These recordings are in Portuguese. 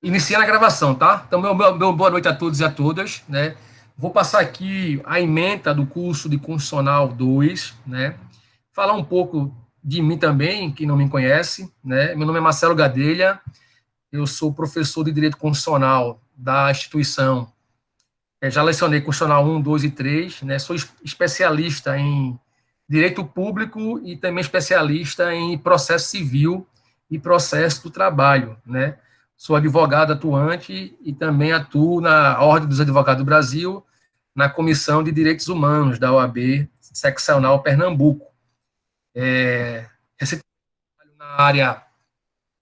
Iniciando a gravação, tá? Então, meu boa noite a todos e a todas, né? Vou passar aqui a ementa do curso de Constitucional 2, né? Falar um pouco de mim também, quem não me conhece, né? Meu nome é Marcelo Gadelha, eu sou professor de Direito Constitucional da instituição. Já lecionei Constitucional 1, 2 e 3, né? Sou especialista em Direito Público e também especialista em Processo Civil e Processo do Trabalho, né? Sou advogado atuante e também atuo na Ordem dos Advogados do Brasil, na Comissão de Direitos Humanos da OAB, seccional Pernambuco. Recentemente, na área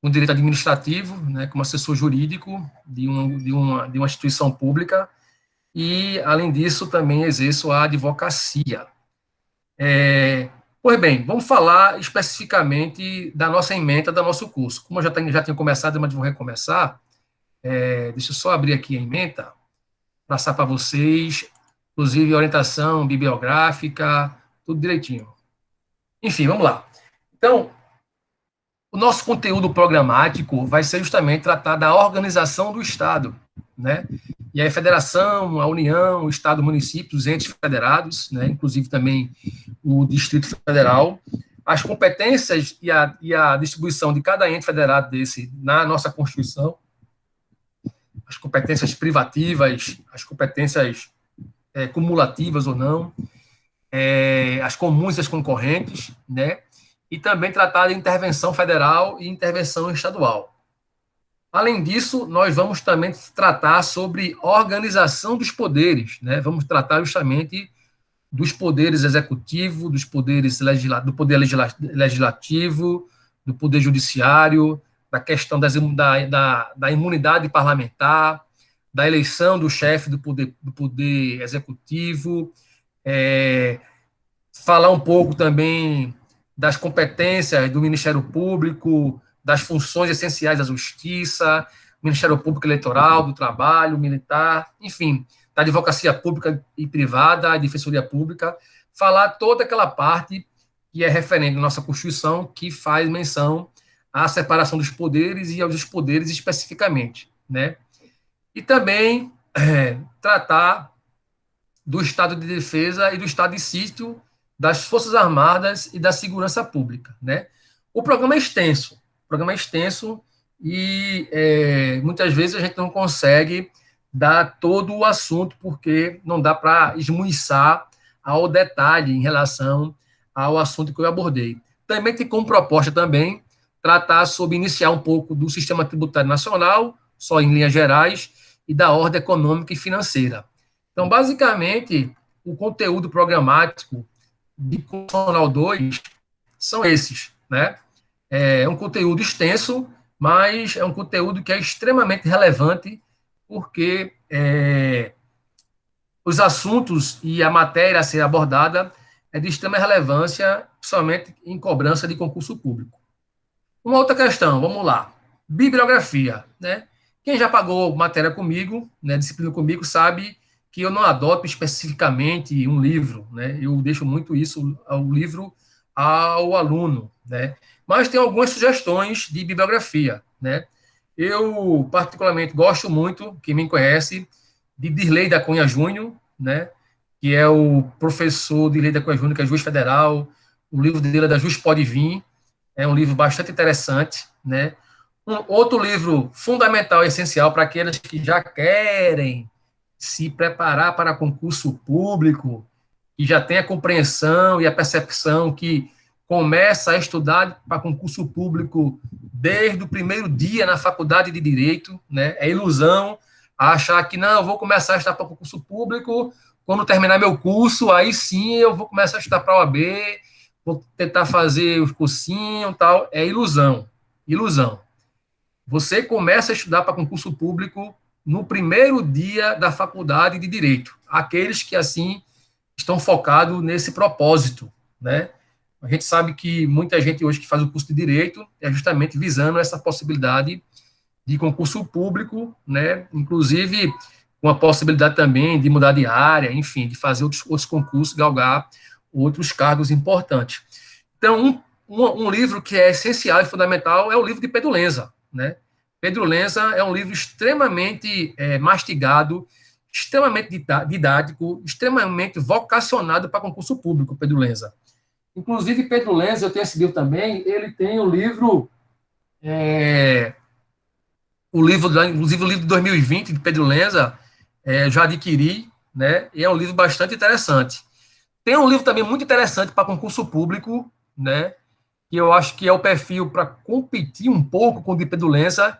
do direito administrativo, né, como assessor jurídico de uma instituição pública, e, além disso, também exerço a advocacia. Pois bem, vamos falar especificamente da nossa ementa, do nosso curso. Como eu já tinha começado, mas vou recomeçar, deixa eu só abrir aqui a ementa, passar para vocês, inclusive orientação bibliográfica, tudo direitinho. Enfim, vamos lá. Então, o nosso conteúdo programático vai ser justamente tratar da organização do Estado, né? E aí a federação, a União, o Estado, o município, os entes federados, né? Inclusive também o Distrito Federal, as competências e a distribuição de cada ente federado desse na nossa Constituição, as competências privativas, as competências cumulativas ou não, as comuns e as concorrentes, né? E também tratar de intervenção federal e intervenção estadual. Além disso, nós vamos também tratar sobre organização dos poderes, né? Vamos tratar justamente dos poderes executivo, dos poderes do poder legislativo, do poder judiciário, da questão da imunidade parlamentar, da eleição do chefe do poder executivo, falar um pouco também das competências do Ministério Público, das funções essenciais da Justiça, Ministério Público Eleitoral, do Trabalho, Militar, enfim, da advocacia pública e privada, a defensoria pública, falar toda aquela parte que é referente à nossa Constituição, que faz menção à separação dos poderes e aos poderes especificamente, né? E também tratar do estado de defesa e do estado de sítio das Forças Armadas e da Segurança Pública, né? O programa é extenso e muitas vezes a gente não consegue dar todo o assunto porque não dá para esmiuçar ao detalhe em relação ao assunto que eu abordei. Também tem como proposta também tratar sobre iniciar um pouco do sistema tributário nacional, só em linhas gerais, e da ordem econômica e financeira. Então, basicamente, o conteúdo programático de Constitucional 2 são esses, né? É um conteúdo extenso, mas é um conteúdo que é extremamente relevante, porque os assuntos e a matéria a ser abordada é de extrema relevância, principalmente em cobrança de concurso público. Uma outra questão, vamos lá. Bibliografia, né? Quem já pagou matéria comigo, né, disciplina comigo, sabe que eu não adoto especificamente um livro, né? Eu deixo muito isso ao livro ao aluno, né? Mas tem algumas sugestões de bibliografia, né? Eu particularmente gosto muito, quem me conhece, de Dirley da Cunha Júnior, né? Que é o professor Dirley da Cunha Júnior, que é juiz federal. O livro dele é da Jus Pode Vir, é um livro bastante interessante, né? Um outro livro fundamental e essencial para aqueles que já querem se preparar para concurso público, que já tem a compreensão e a percepção que começa a estudar para concurso público desde o primeiro dia na faculdade de Direito, né? É ilusão achar que, não, eu vou começar a estudar para concurso público, quando terminar meu curso, aí sim eu vou começar a estudar para a OAB, vou tentar fazer os cursinhos e tal. É ilusão, ilusão. Você começa a estudar para concurso público no primeiro dia da faculdade de Direito, aqueles que, assim, estão focados nesse propósito, né? A gente sabe que muita gente hoje que faz o curso de Direito é justamente visando essa possibilidade de concurso público, né? Inclusive com a possibilidade também de mudar de área, enfim, de fazer outros concursos, galgar outros cargos importantes. Então, um livro que é essencial e fundamental é o livro de Pedro Lenza, né? Pedro Lenza é um livro extremamente mastigado, extremamente didático, extremamente vocacionado para concurso público, Pedro Lenza. Inclusive, Pedro Lenza, eu tenho esse livro também, ele tem inclusive o livro de 2020 de Pedro Lenza, já adquiri, né? E é um livro bastante interessante. Tem um livro também muito interessante para concurso público, né? Que eu acho que é o perfil para competir um pouco com o de Pedro Lenza,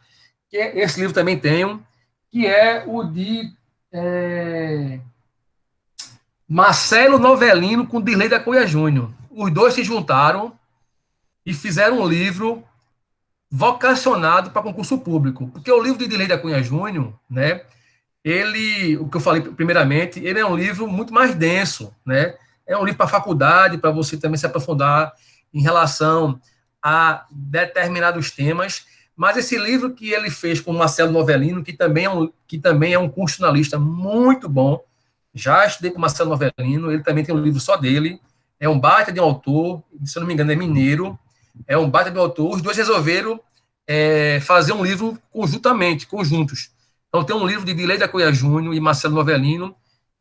que esse livro também tenho, que é o de Marcelo Novelino com Dirley da Cunha Júnior. Os dois se juntaram e fizeram um livro vocacionado para concurso público. Porque o livro de Dirley da Cunha Júnior, né? Ele, o que eu falei primeiramente, ele é um livro muito mais denso, né? É um livro para faculdade, para você também se aprofundar em relação a determinados temas. Mas esse livro que ele fez com o Marcelo Novelino, que também é um constitucionalista muito bom, já estudei com o Marcelo Novelino, ele também tem um livro só dele, é um baita de um autor, se eu não me engano é mineiro, é um baita de um autor, os dois resolveram fazer um livro conjuntos. Então tem um livro de Dirley da Cunha Júnior e Marcelo Novelino,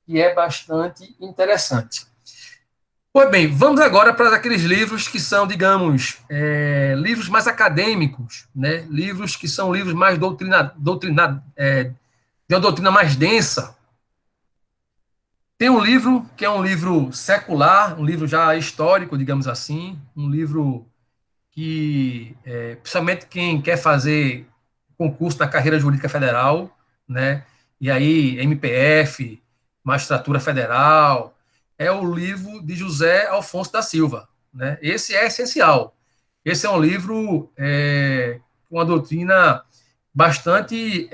que é bastante interessante. Pois bem, vamos agora para aqueles livros que são, digamos, livros mais acadêmicos, né? Livros que são livros mais de uma doutrina mais densa. Tem um livro que é um livro secular, um livro já histórico, digamos assim, um livro que, principalmente quem quer fazer concurso na carreira jurídica federal, né? E aí, MPF, Magistratura Federal, é o livro de José Alfonso da Silva, né? Esse é essencial. Esse é um livro com uma doutrina bastante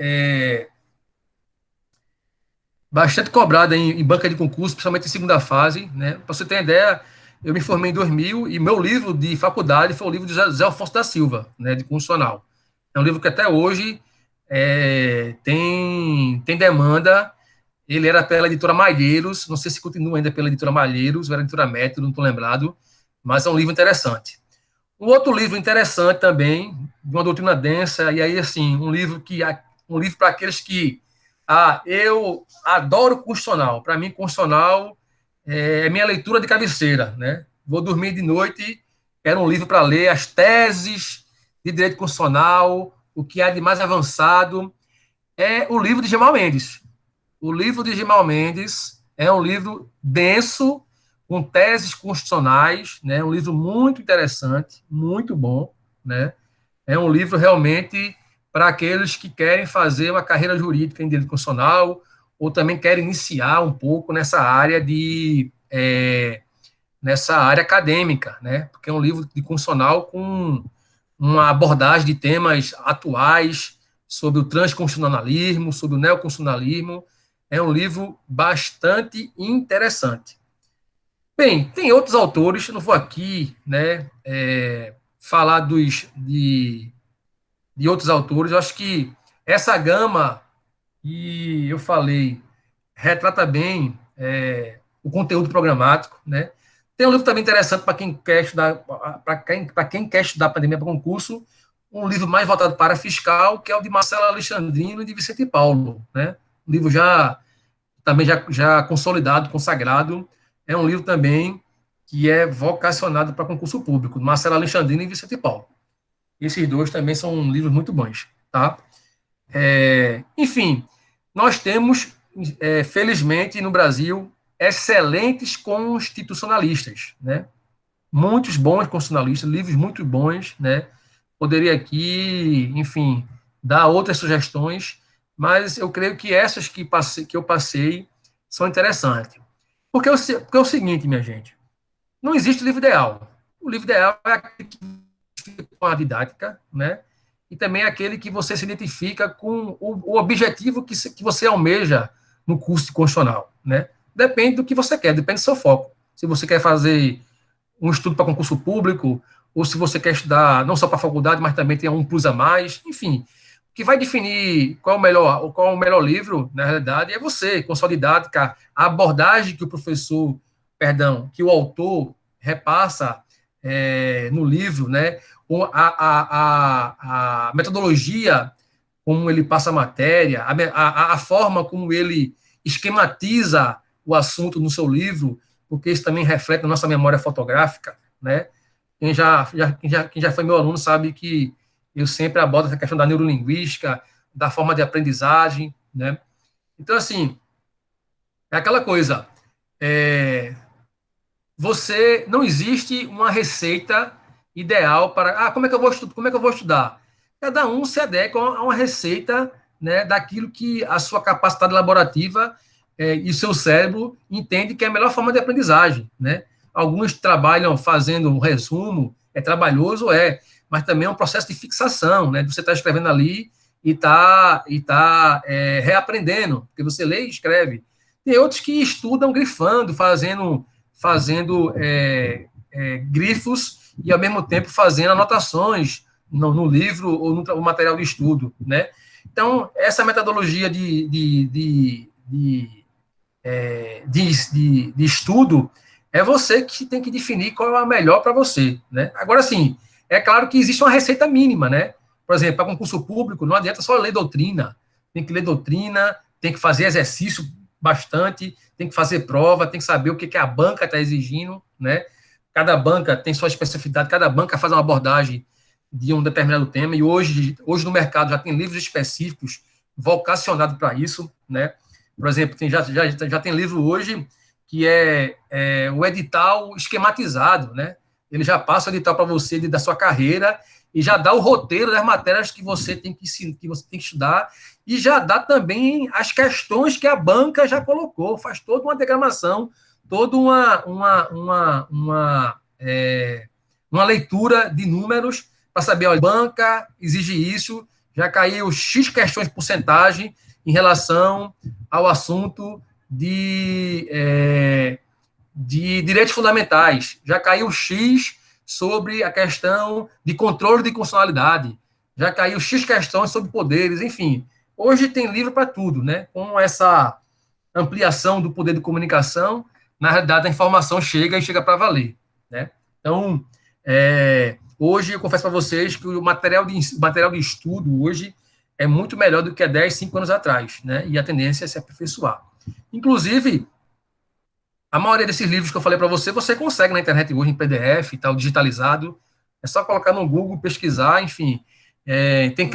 bastante cobrada em banca de concurso, principalmente em segunda fase, né? Para você ter ideia, eu me formei em 2000 e meu livro de faculdade foi o livro de José Alfonso da Silva, né, de constitucional. É um livro que até hoje tem demanda. Ele era pela editora Malheiros, não sei se continua ainda pela editora Malheiros, ou era editora Método, não estou lembrado, mas é um livro interessante. Um outro livro interessante também, de uma doutrina densa, e aí, assim, um livro para aqueles que. Eu adoro constitucional. Para mim, constitucional é minha leitura de cabeceira, né? Vou dormir de noite, era um livro para ler as teses de direito constitucional, o que há de mais avançado. É o livro de Gemal Mendes. O livro de Gemal Mendes é um livro denso, com teses constitucionais, né? Um livro muito interessante, muito bom, né? É um livro realmente para aqueles que querem fazer uma carreira jurídica em direito constitucional ou também querem iniciar um pouco nessa área acadêmica, né? Porque é um livro de constitucional com uma abordagem de temas atuais sobre o transconstitucionalismo, sobre o neoconstitucionalismo. É um livro bastante interessante. Bem, tem outros autores, eu não vou aqui, né, falar de outros autores. Eu acho que essa gama que eu falei retrata bem o conteúdo programático, né? Tem um livro também interessante para quem quer estudar, para quem quer estudar pandemia para concurso, um livro mais voltado para fiscal, que é o de Marcelo Alexandrino e de Vicente Paulo, né? Um livro já consolidado, consagrado. É um livro também que é vocacionado para concurso público, Marcelo Alexandrino e Vicente Paulo. Esses dois também são livros muito bons, tá? Enfim, nós temos, felizmente, no Brasil, excelentes constitucionalistas, né? Muitos bons constitucionalistas, livros muito bons, né? Poderia aqui, enfim, dar outras sugestões, mas eu creio que essas que eu passei são interessantes. Porque é o seguinte, minha gente, não existe livro ideal. O livro ideal é aquele que fica com a didática, né? E também é aquele que você se identifica com o objetivo que você almeja no curso constitucional, né? Depende do que você quer, depende do seu foco. Se você quer fazer um estudo para concurso público, ou se você quer estudar não só para a faculdade, mas também tem um plus a mais, enfim. O que vai definir qual é o melhor livro, na realidade, é você, com sua didática, a abordagem que o professor, perdão, que o autor repassa no livro, né? A metodologia como ele passa a matéria, a forma como ele esquematiza o assunto no seu livro, porque isso também reflete na nossa memória fotográfica, né? Quem já foi meu aluno sabe que eu sempre abordo essa questão da neurolinguística, da forma de aprendizagem, né? Então, assim, é aquela coisa, é, você não existe uma receita ideal para como é que eu vou estudar, como é que eu vou estudar? Cada um se adequa a uma receita, né, daquilo que a sua capacidade elaborativa e o seu cérebro entende que é a melhor forma de aprendizagem, né? Alguns trabalham fazendo um resumo, é trabalhoso, mas também é um processo de fixação, né? Você está escrevendo ali e tá reaprendendo, porque você lê e escreve. Tem outros que estudam grifando, fazendo grifos e, ao mesmo tempo, fazendo anotações no livro ou no material de estudo, né? Então, essa metodologia de estudo é você que tem que definir qual é a melhor para você, né? Agora, sim, é claro que existe uma receita mínima, né? Por exemplo, para concurso público, não adianta só ler doutrina. Tem que ler doutrina, tem que fazer exercício bastante, tem que fazer prova, tem que saber o que a banca está exigindo, né? Cada banca tem sua especificidade, cada banca faz uma abordagem de um determinado tema, e hoje no mercado já tem livros específicos vocacionados para isso, né? Por exemplo, já tem livro hoje que é o edital esquematizado, né? Ele já passa o edital para você da sua carreira e já dá o roteiro das matérias que você tem que você tem que estudar e já dá também as questões que a banca já colocou, faz toda uma diagramação, toda uma leitura de números para saber, olha, a banca exige isso, já caiu X questões de porcentagem em relação ao assunto de direitos fundamentais. Já caiu X sobre a questão de controle de constitucionalidade. Já caiu X questões sobre poderes, enfim. Hoje tem livro para tudo, né? Com essa ampliação do poder de comunicação, na realidade a informação chega e chega para valer, né? Então, hoje eu confesso para vocês que o material de estudo hoje é muito melhor do que há 10, 5 anos atrás, né? E a tendência é se aperfeiçoar. Inclusive, a maioria desses livros que eu falei para você, você consegue na internet hoje em PDF e tal, digitalizado. É só colocar no Google, pesquisar, enfim. Tem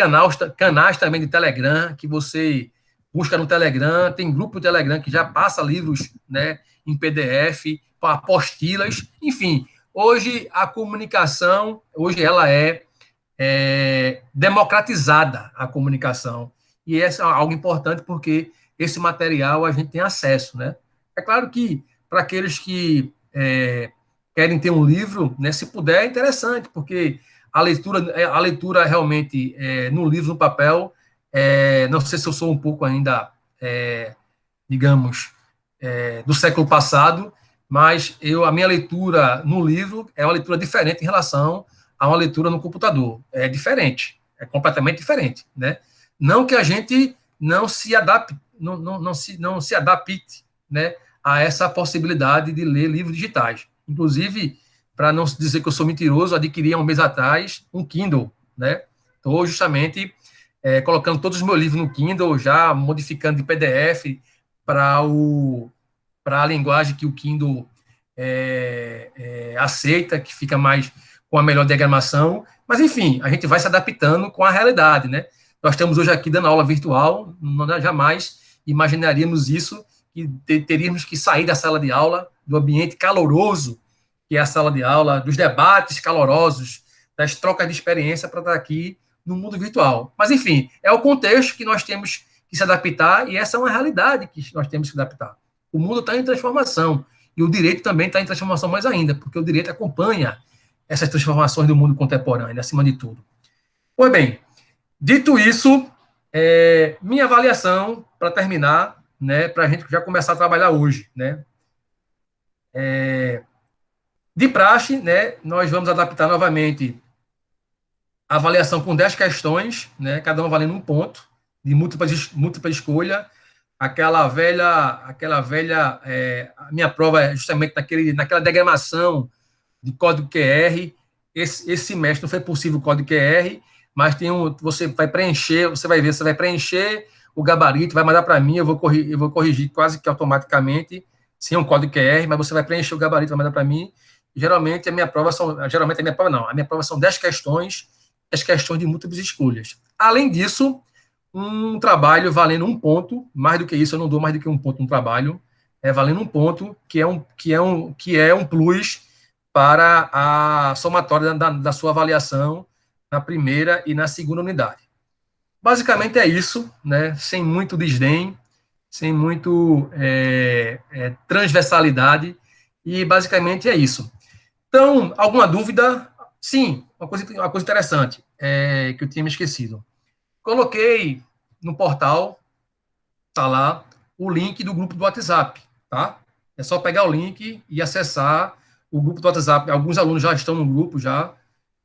canais também de Telegram que você busca no Telegram, tem grupo do Telegram que já passa livros, né, em PDF, com apostilas, enfim. Hoje a comunicação, hoje ela é democratizada, a comunicação. E isso é algo importante porque esse material a gente tem acesso, né? É claro que para aqueles que querem ter um livro, né, se puder, é interessante, porque a leitura realmente no livro, no papel, não sei se eu sou um pouco ainda, digamos, do século passado, mas a minha leitura no livro é uma leitura diferente em relação a uma leitura no computador. É diferente, é completamente diferente, né? Não que a gente não se adapte, não se adapte, né, a essa possibilidade de ler livros digitais. Inclusive, para não dizer que eu sou mentiroso, adquiri há um mês atrás um Kindle, né? Estou justamente colocando todos os meus livros no Kindle, já modificando de PDF para a linguagem que o Kindle aceita, que fica mais com a melhor diagramação. Mas, enfim, a gente vai se adaptando com a realidade, né? Nós estamos hoje aqui dando aula virtual, jamais imaginaríamos isso, que teríamos que sair da sala de aula, do ambiente caloroso, que é a sala de aula, dos debates calorosos, das trocas de experiência para estar aqui no mundo virtual. Mas, enfim, é o contexto que nós temos que se adaptar e essa é uma realidade que nós temos que adaptar. O mundo está em transformação e o direito também está em transformação mais ainda, porque o direito acompanha essas transformações do mundo contemporâneo, acima de tudo. Pois bem, dito isso, minha avaliação, para terminar, né, para a gente já começar a trabalhar hoje, né, de praxe, né, nós vamos adaptar novamente a avaliação com 10 questões, né, cada uma valendo um ponto, de múltipla escolha. Aquela velha, a minha prova é justamente naquela diagramação de código QR. Esse semestre não foi possível o código QR, mas você vai preencher, você vai ver, você vai preencher o gabarito, vai mandar para mim, eu vou corrigir quase que automaticamente, sem um código QR, mas você vai preencher o gabarito, vai mandar para mim. Geralmente geralmente a minha prova não, a minha prova são 10 questões, 10 questões de múltiplas escolhas. Além disso, um trabalho valendo um ponto, mais do que isso, eu não dou mais do que um ponto no trabalho, valendo um ponto, que é um plus para a somatória da sua avaliação na primeira e na segunda unidade. Basicamente é isso, né? Sem muito desdém, sem muito transversalidade, e basicamente é isso. Então, alguma dúvida? Sim, uma coisa interessante que eu tinha me esquecido. Coloquei no portal, tá lá, o link do grupo do WhatsApp, tá? É só pegar o link e acessar o grupo do WhatsApp. Alguns alunos já estão no grupo já.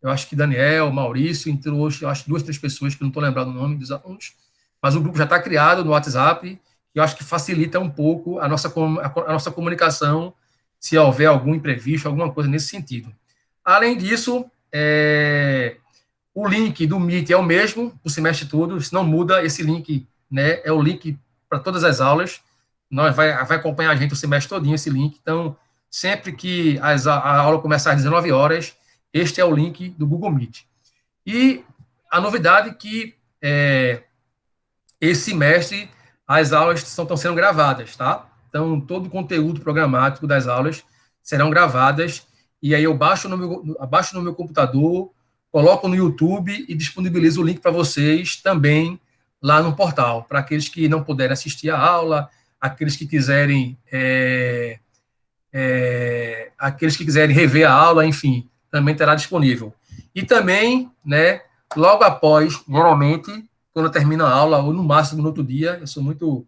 Eu acho que Daniel, Maurício, entre outros, eu acho duas, três pessoas que eu não estou lembrando o nome dos alunos. Mas o grupo já está criado no WhatsApp e eu acho que facilita um pouco a nossa comunicação se houver algum imprevisto, alguma coisa nesse sentido. Além disso, o link do Meet é o mesmo o semestre todo, isso não muda, esse link, né, é o link para todas as aulas, vai acompanhar a gente o semestre todinho esse link, então, sempre que a aula começar às 19 horas, este é o link do Google Meet. E a novidade é que esse semestre as aulas estão sendo gravadas, tá? Então, todo o conteúdo programático das aulas serão gravadas, e aí eu baixo no meu computador, coloco no YouTube e disponibilizo o link para vocês também lá no portal, para aqueles que não puderem assistir a aula, aqueles que quiserem rever a aula, enfim, também terá disponível. E também, né, logo após, normalmente, quando termina a aula, ou no máximo no outro dia, eu sou muito.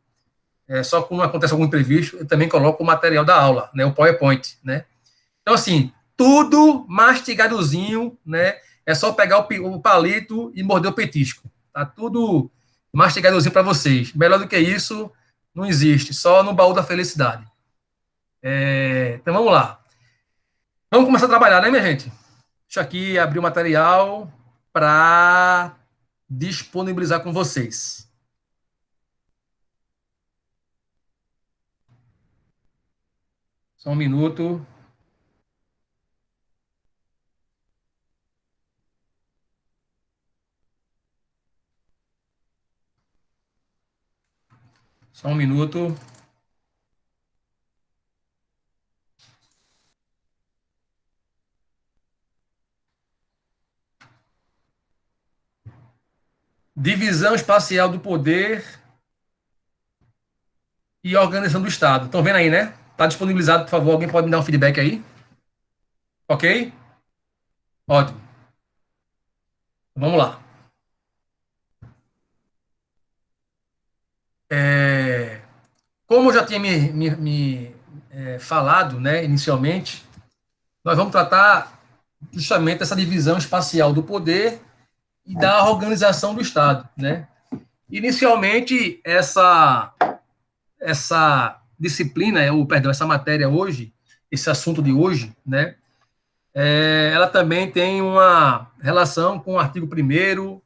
Só quando acontece algum imprevisto, eu também coloco o material da aula, né, o PowerPoint, né. Então, assim, tudo mastigadozinho, né, é só pegar o palito e morder o petisco. Tá tudo mastigadozinho para vocês. Melhor do que isso, não existe, só no baú da felicidade. Então, vamos lá. Vamos começar a trabalhar, né, minha gente? Deixa eu aqui abrir o material para disponibilizar com vocês. Só um minuto. Só um minuto. Divisão espacial do poder e organização do Estado. Estão vendo aí, né? Está disponibilizado, por favor. Alguém pode me dar um feedback aí? Ok? Ótimo. Vamos lá. Como eu já tinha me falado, né, inicialmente, nós vamos tratar justamente dessa divisão espacial do poder e da organização do Estado, né? Inicialmente, essa disciplina, ou perdão, essa matéria hoje, esse assunto de hoje, né? Ela também tem uma relação com o artigo 1º,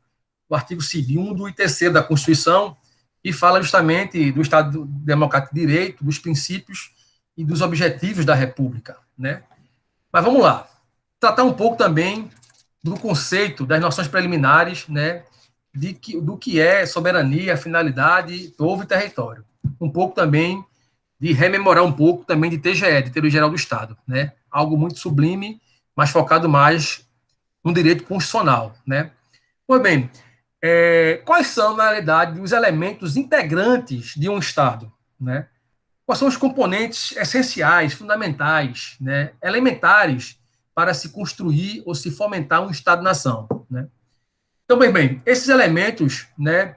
o artigo 2º e 3º da Constituição, que fala justamente do Estado Democrático de Direito, dos princípios e dos objetivos da República, né? Mas vamos lá. Tratar um pouco também do conceito, das noções preliminares, né? Do que é soberania, finalidade, povo e território. Um pouco também de rememorar um pouco também de TGE, de Teoria Geral do Estado, né? Algo muito sublime, mas focado mais no direito constitucional, né? Pois bem, quais são, na realidade, os elementos integrantes de um Estado, né? Quais são os componentes essenciais, fundamentais, né, elementares para se construir ou se fomentar um Estado-nação, né? Então, bem, esses elementos, né,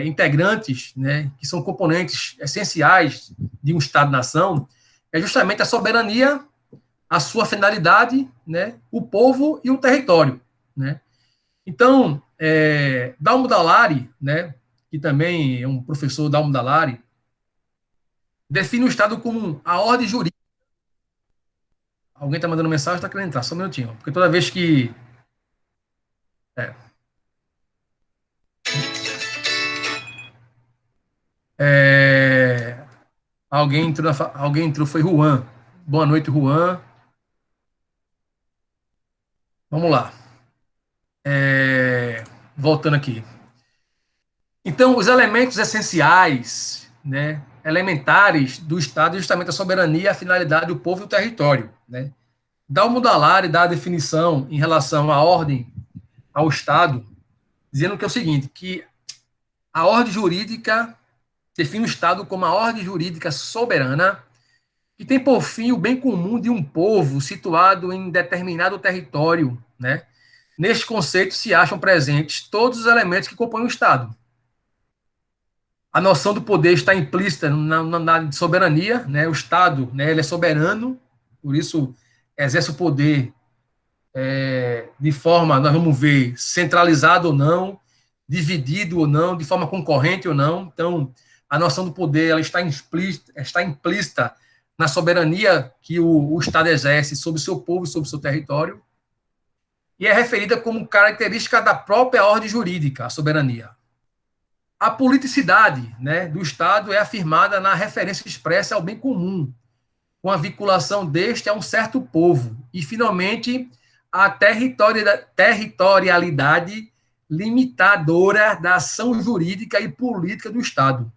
integrantes, né, que são componentes essenciais de um Estado-nação, é justamente a soberania, a sua finalidade, né, o povo e o território, né? Então, Dalmo Dallari, né, que também é um professor Dalmo Dallari, define o Estado como a ordem jurídica. Alguém está mandando mensagem, está querendo entrar, só um minutinho, porque toda vez que É, alguém entrou, foi Juan. Boa noite, Juan. Vamos lá. Voltando aqui. Então, os elementos essenciais, né, elementares do Estado, justamente a soberania, a finalidade, o povo e o território, né? Dá o modular e dá a definição em relação à ordem, ao Estado, dizendo que é o seguinte, que a ordem jurídica define o Estado como a ordem jurídica soberana que tem por fim o bem comum de um povo situado em determinado território, né? Neste conceito se acham presentes todos os elementos que compõem o Estado. A noção do poder está implícita na soberania, né? O Estado, né, ele é soberano, por isso exerce o poder de forma, nós vamos ver, centralizado ou não, dividido ou não, de forma concorrente ou não. Então, a noção do poder ela está implícita na soberania que o Estado exerce sobre o seu povo e sobre o seu território, e é referida como característica da própria ordem jurídica, a soberania. A politicidade, né, do Estado é afirmada na referência expressa ao bem comum, com a vinculação deste a um certo povo. E, finalmente, a territorialidade limitadora da ação jurídica e política do Estado,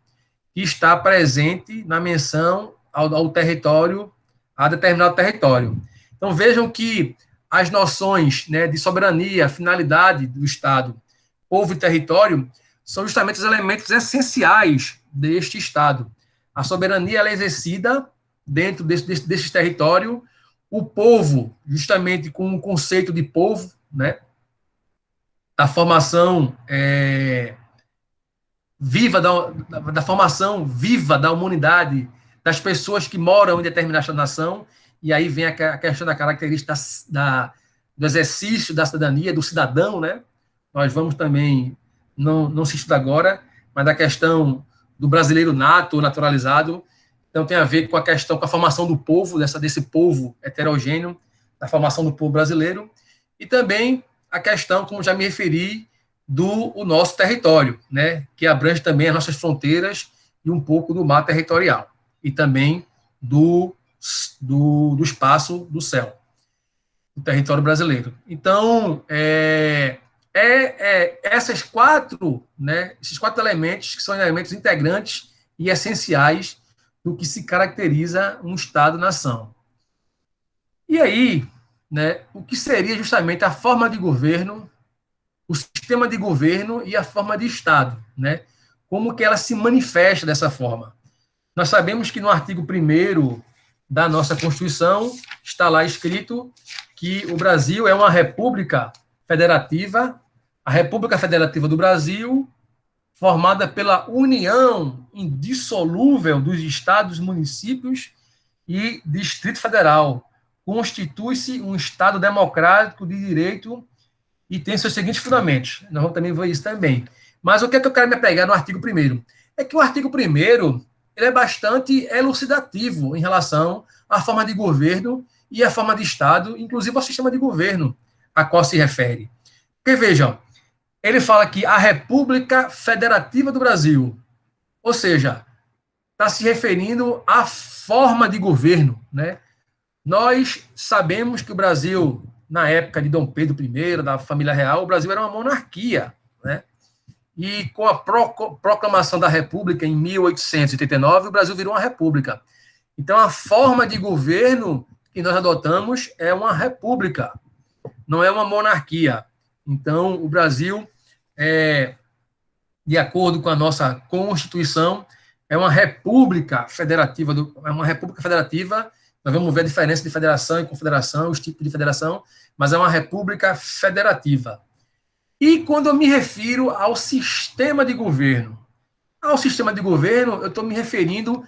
que está presente na menção ao território, a determinado território. Então, vejam que as noções, né, de soberania, finalidade do Estado, povo e território, são justamente os elementos essenciais deste Estado. A soberania ela é exercida dentro desse território, o povo, justamente com o conceito de povo, né, da formação viva, da formação viva da humanidade, das pessoas que moram em determinada nação, e aí vem a questão da característica do exercício da cidadania, do cidadão, né? Nós vamos também, não se estuda agora, mas a questão do brasileiro nato, naturalizado, então tem a ver com a questão, com a formação do povo, desse povo heterogêneo, da formação do povo brasileiro, e também a questão, como já me referi, do o nosso território, né, que abrange também as nossas fronteiras e um pouco do mar territorial, e também do espaço do céu, do território brasileiro. Então, essas quatro, né, esses quatro elementos que são elementos integrantes e essenciais do que se caracteriza um Estado-nação. E aí, né, o que seria justamente a forma de governo, o sistema de governo e a forma de Estado, né? Como que ela se manifesta dessa forma? Nós sabemos que no artigo 1º da nossa Constituição está lá escrito que o Brasil é uma república federativa, a República Federativa do Brasil, formada pela união indissolúvel dos estados, municípios e Distrito Federal. Constitui-se um Estado democrático de direito e tem seus seguintes fundamentos. Nós vamos também ver isso também. Mas o que é que eu quero me apegar no artigo 1º? É que o artigo 1º ele é bastante elucidativo em relação à forma de governo e à forma de Estado, inclusive ao sistema de governo a qual se refere. Porque, vejam, ele fala que a República Federativa do Brasil, ou seja, está se referindo à forma de governo, né? Nós sabemos que o Brasil, na época de Dom Pedro I, da família real, o Brasil era uma monarquia, né? E com a proclamação da República em 1889, o Brasil virou uma república. Então, a forma de governo que nós adotamos é uma república, não é uma monarquia. Então, o Brasil, de acordo com a nossa Constituição, é uma república federativa, nós vamos ver a diferença de federação e confederação, os tipos de federação, mas é uma república federativa. E quando eu me refiro ao sistema de governo, eu estou me referindo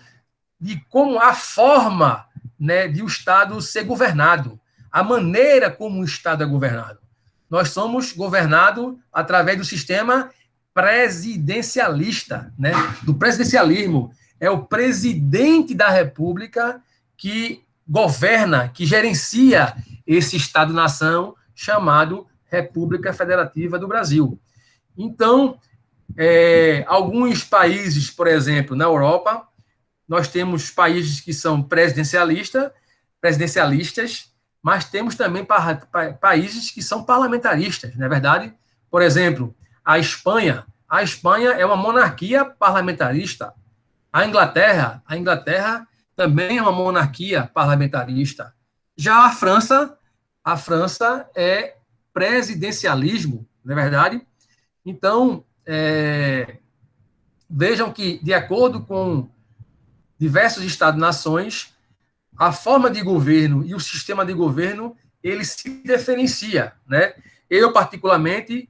de como a forma, né, de o Estado ser governado, a maneira como o Estado é governado. Nós somos governados através do sistema presidencialista, né, do presidencialismo. É o presidente da República que governa, que gerencia esse Estado-nação chamado República Federativa do Brasil. Então, Alguns países, por exemplo, na Europa, nós temos países que são presidencialistas, mas temos também países que são parlamentaristas, não é verdade? Por exemplo, a Espanha. A Espanha é uma monarquia parlamentarista. A Inglaterra também é uma monarquia parlamentarista. Já a França é presidencialismo, não é verdade? Então, vejam que, de acordo com diversos Estados-nações, a forma de governo e o sistema de governo, ele se diferencia, né? Eu, particularmente,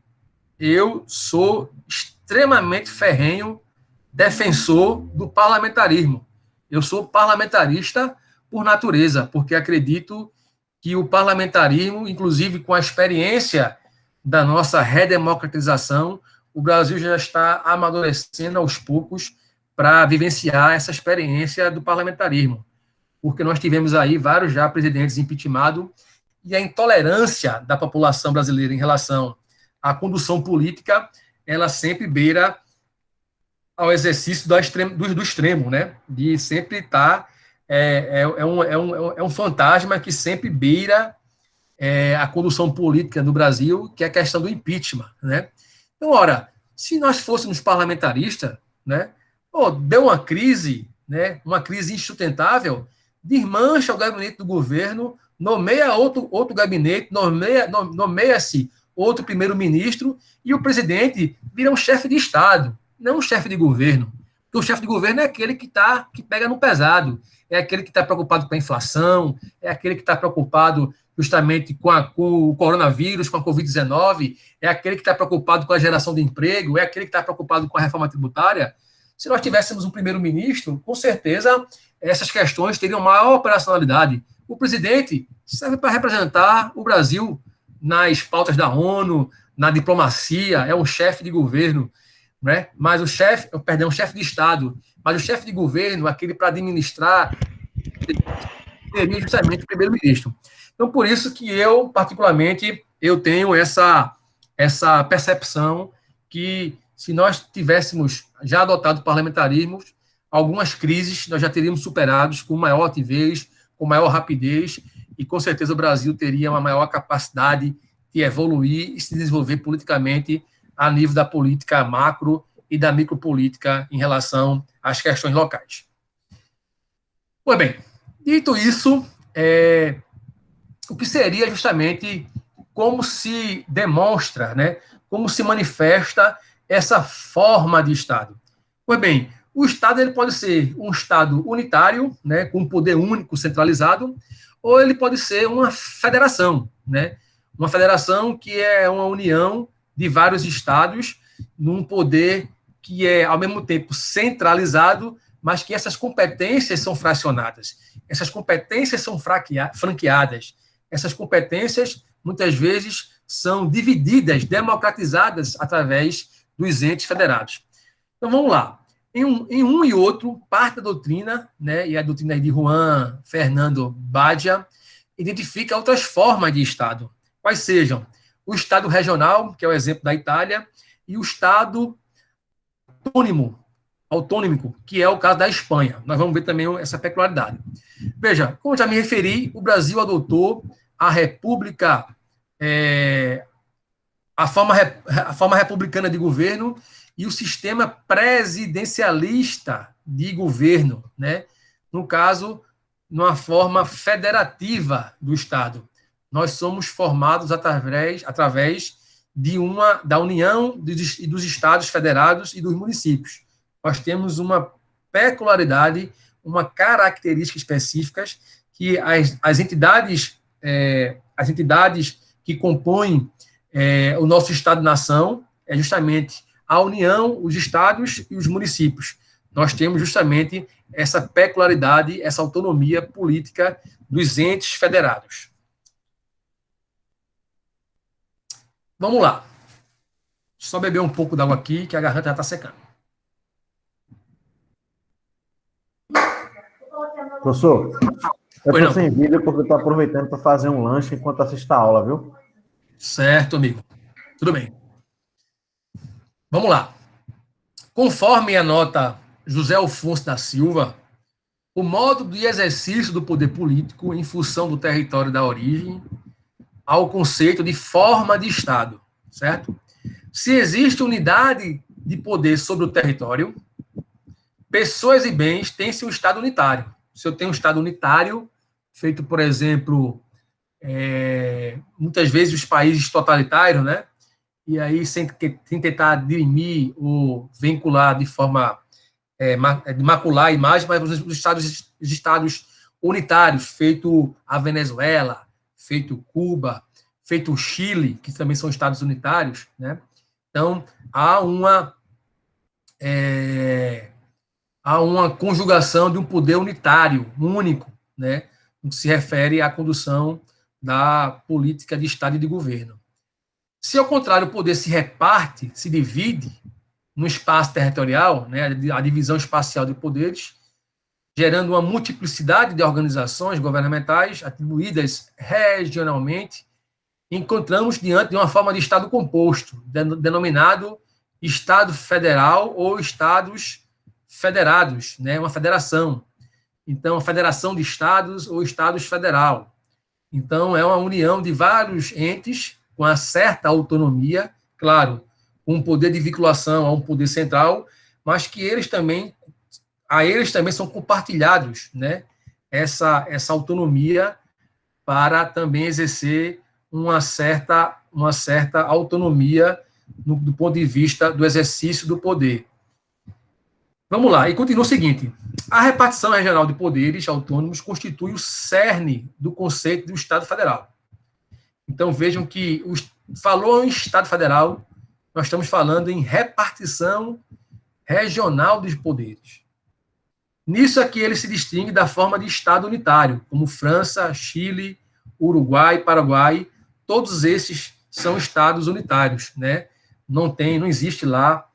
eu sou extremamente ferrenho defensor do parlamentarismo. Eu sou parlamentarista por natureza, porque acredito que o parlamentarismo, inclusive com a experiência da nossa redemocratização, o Brasil já está amadurecendo aos poucos para vivenciar essa experiência do parlamentarismo, porque nós tivemos aí vários já presidentes impeachmentados e a intolerância da população brasileira em relação à condução política, ela sempre beira ao exercício do extremo, né? De sempre estar. É um fantasma que sempre beira a condução política no Brasil, que é a questão do impeachment, né? Então, ora, se nós fôssemos parlamentaristas, né? Deu uma crise, né? Uma crise insustentável, desmancha o gabinete do governo, nomeia outro gabinete, nomeia-se outro primeiro-ministro e o presidente vira um chefe de Estado, não um chefe de governo. Porque o chefe de governo é aquele que pega no pesado, é aquele que está preocupado com a inflação, é aquele que está preocupado justamente com o coronavírus, com a Covid-19, é aquele que está preocupado com a geração de emprego, é aquele que está preocupado com a reforma tributária. Se nós tivéssemos um primeiro-ministro, com certeza essas questões teriam maior operacionalidade. O presidente serve para representar o Brasil nas pautas da ONU, na diplomacia, é um chefe de governo, né? Mas o chefe de Estado, mas o chefe de governo, aquele para administrar, seria justamente o primeiro-ministro. Então, por isso que eu, particularmente, eu tenho essa percepção que, se nós tivéssemos já adotado o parlamentarismo, algumas crises nós já teríamos superados com maior altivez, com maior rapidez, e com certeza o Brasil teria uma maior capacidade de evoluir e se desenvolver politicamente a nível da política macro e da micropolítica em relação às questões locais. Pois bem, dito isso, o que seria justamente como se demonstra, né, como se manifesta essa forma de Estado? Pois bem, o Estado ele pode ser um Estado unitário, né, com um poder único centralizado, ou ele pode ser uma federação, né, uma federação que é uma união de vários estados num poder que é, ao mesmo tempo, centralizado, mas que essas competências são fracionadas, essas competências são franqueadas, essas competências, muitas vezes, são divididas, democratizadas através dos entes federados. Então, vamos lá. Em um e outro, parte da doutrina, né, e a doutrina de Juan Fernando Badia, identifica outras formas de Estado, quais sejam o Estado regional, que é o exemplo da Itália, e o Estado autônomico, que é o caso da Espanha. Nós vamos ver também essa peculiaridade. Veja, como eu já me referi, o Brasil adotou a República, a forma republicana de governo e o sistema presidencialista de governo, né? No caso, numa forma federativa do Estado. Nós somos formados através da união dos estados federados e dos municípios. Nós temos uma peculiaridade, uma característica específica que as entidades que compõem o nosso Estado-nação é justamente a União, os estados e os municípios. Nós temos justamente essa peculiaridade, essa autonomia política dos entes federados. Vamos lá. Só beber um pouco d'água aqui, que a garganta já está secando. Professor, eu estou sem vídeo porque eu estou aproveitando para fazer um lanche enquanto assisto a aula, viu? Certo, amigo. Tudo bem. Vamos lá. Conforme anota José Alfonso da Silva, o modo de exercício do poder político em função do território da origem ao conceito de forma de Estado, certo? Se existe unidade de poder sobre o território, pessoas e bens têm-se um Estado unitário. Se eu tenho um Estado unitário, feito, por exemplo, muitas vezes os países totalitários, né? E aí, sem tentar dirimir ou vincular de forma de macular a imagem, mas os estados unitários, feito a Venezuela, feito Cuba, feito o Chile, que também são estados unitários, né? Então, há uma conjugação de um poder unitário, único, né? No que se refere à condução da política de Estado e de governo. Se, ao contrário, o poder se reparte, se divide no espaço territorial, né, a divisão espacial de poderes, gerando uma multiplicidade de organizações governamentais atribuídas regionalmente, encontramos diante de uma forma de Estado composto, denominado Estado federal ou Estados federados, né, uma federação. Então, a federação de estados ou Estados federal. Então, é uma união de vários entes com uma certa autonomia, claro, com um poder de vinculação a um poder central, mas que eles também são compartilhados, né, essa autonomia para também exercer uma certa autonomia do ponto de vista do exercício do poder. Vamos lá, e continua o seguinte: a repartição regional de poderes autônomos constitui o cerne do conceito do Estado Federal. Então, vejam que falou em Estado Federal, nós estamos falando em repartição regional dos poderes. Nisso aqui ele se distingue da forma de Estado unitário, como França, Chile, Uruguai, Paraguai, todos esses são estados unitários, né? Não existe lá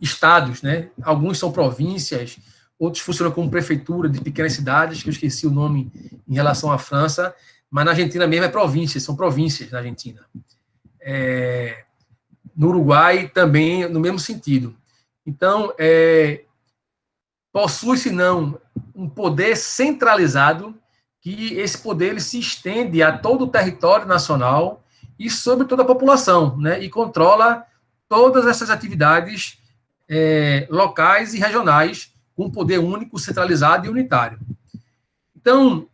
estados, né? Alguns são províncias, outros funcionam como prefeitura de pequenas cidades, que eu esqueci o nome em relação à França, mas na Argentina mesmo são províncias na Argentina. No Uruguai também, no mesmo sentido. Então, possui-se não um poder centralizado, que esse poder ele se estende a todo o território nacional e sobre toda a população, né? E controla todas essas atividades locais e regionais, com poder único, centralizado e unitário. Então,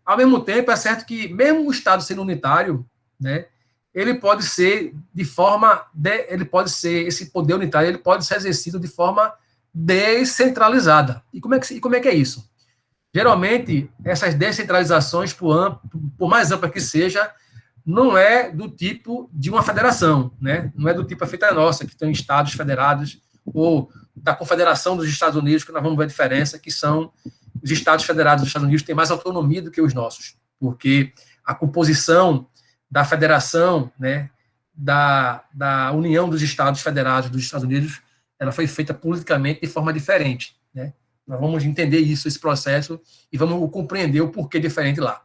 ao mesmo tempo, é certo que, mesmo o Estado sendo unitário, né, ele pode ser esse poder unitário, ele pode ser exercido de forma descentralizada. E como é que é isso? Geralmente, essas descentralizações, por mais ampla que seja, não é do tipo de uma federação, né? Não é do tipo feita a nossa, que tem estados federados, ou da Confederação dos Estados Unidos, que nós vamos ver a diferença, que são os estados federados dos Estados Unidos têm mais autonomia do que os nossos, porque a composição da federação, né, da União dos Estados Federados dos Estados Unidos, ela foi feita politicamente de forma diferente, né? Nós vamos entender esse processo, e vamos compreender o porquê diferente lá.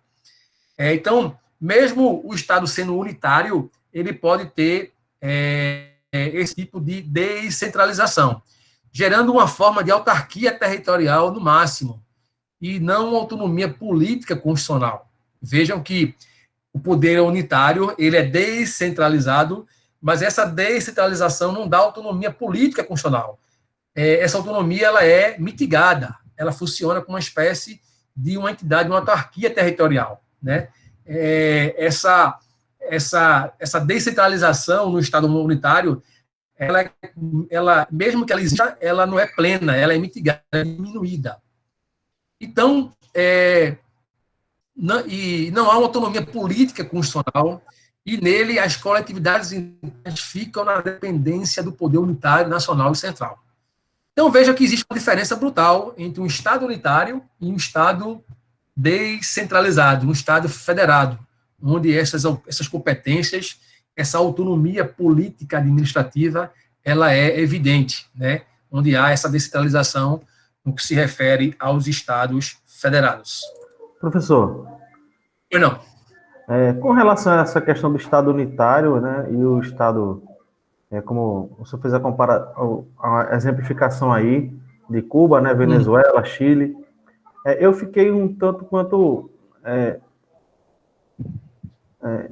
Então, mesmo o Estado sendo unitário, ele pode ter esse tipo de descentralização, gerando uma forma de autarquia territorial no máximo, e não uma autonomia política constitucional. Vejam que o poder unitário ele é descentralizado, mas essa descentralização não dá autonomia política constitucional. Essa autonomia ela é mitigada, ela funciona como uma espécie de uma entidade, uma autarquia territorial, né? Essa descentralização no Estado unitário, ela, mesmo que ela exista, ela não é plena, ela é mitigada, é diminuída. Então, não há uma autonomia política constitucional, e nele as coletividades ficam na dependência do poder unitário, nacional e central. Então, veja que existe uma diferença brutal entre um Estado unitário e um Estado descentralizado, um Estado federado, onde essas competências, essa autonomia política administrativa, ela é evidente, né? Onde há essa descentralização no que se refere aos Estados federados. Professor. Pois não. Com relação a essa questão do Estado unitário, né, e o Estado como você fez a exemplificação aí de Cuba, né, Venezuela, Chile, eu fiquei um tanto quanto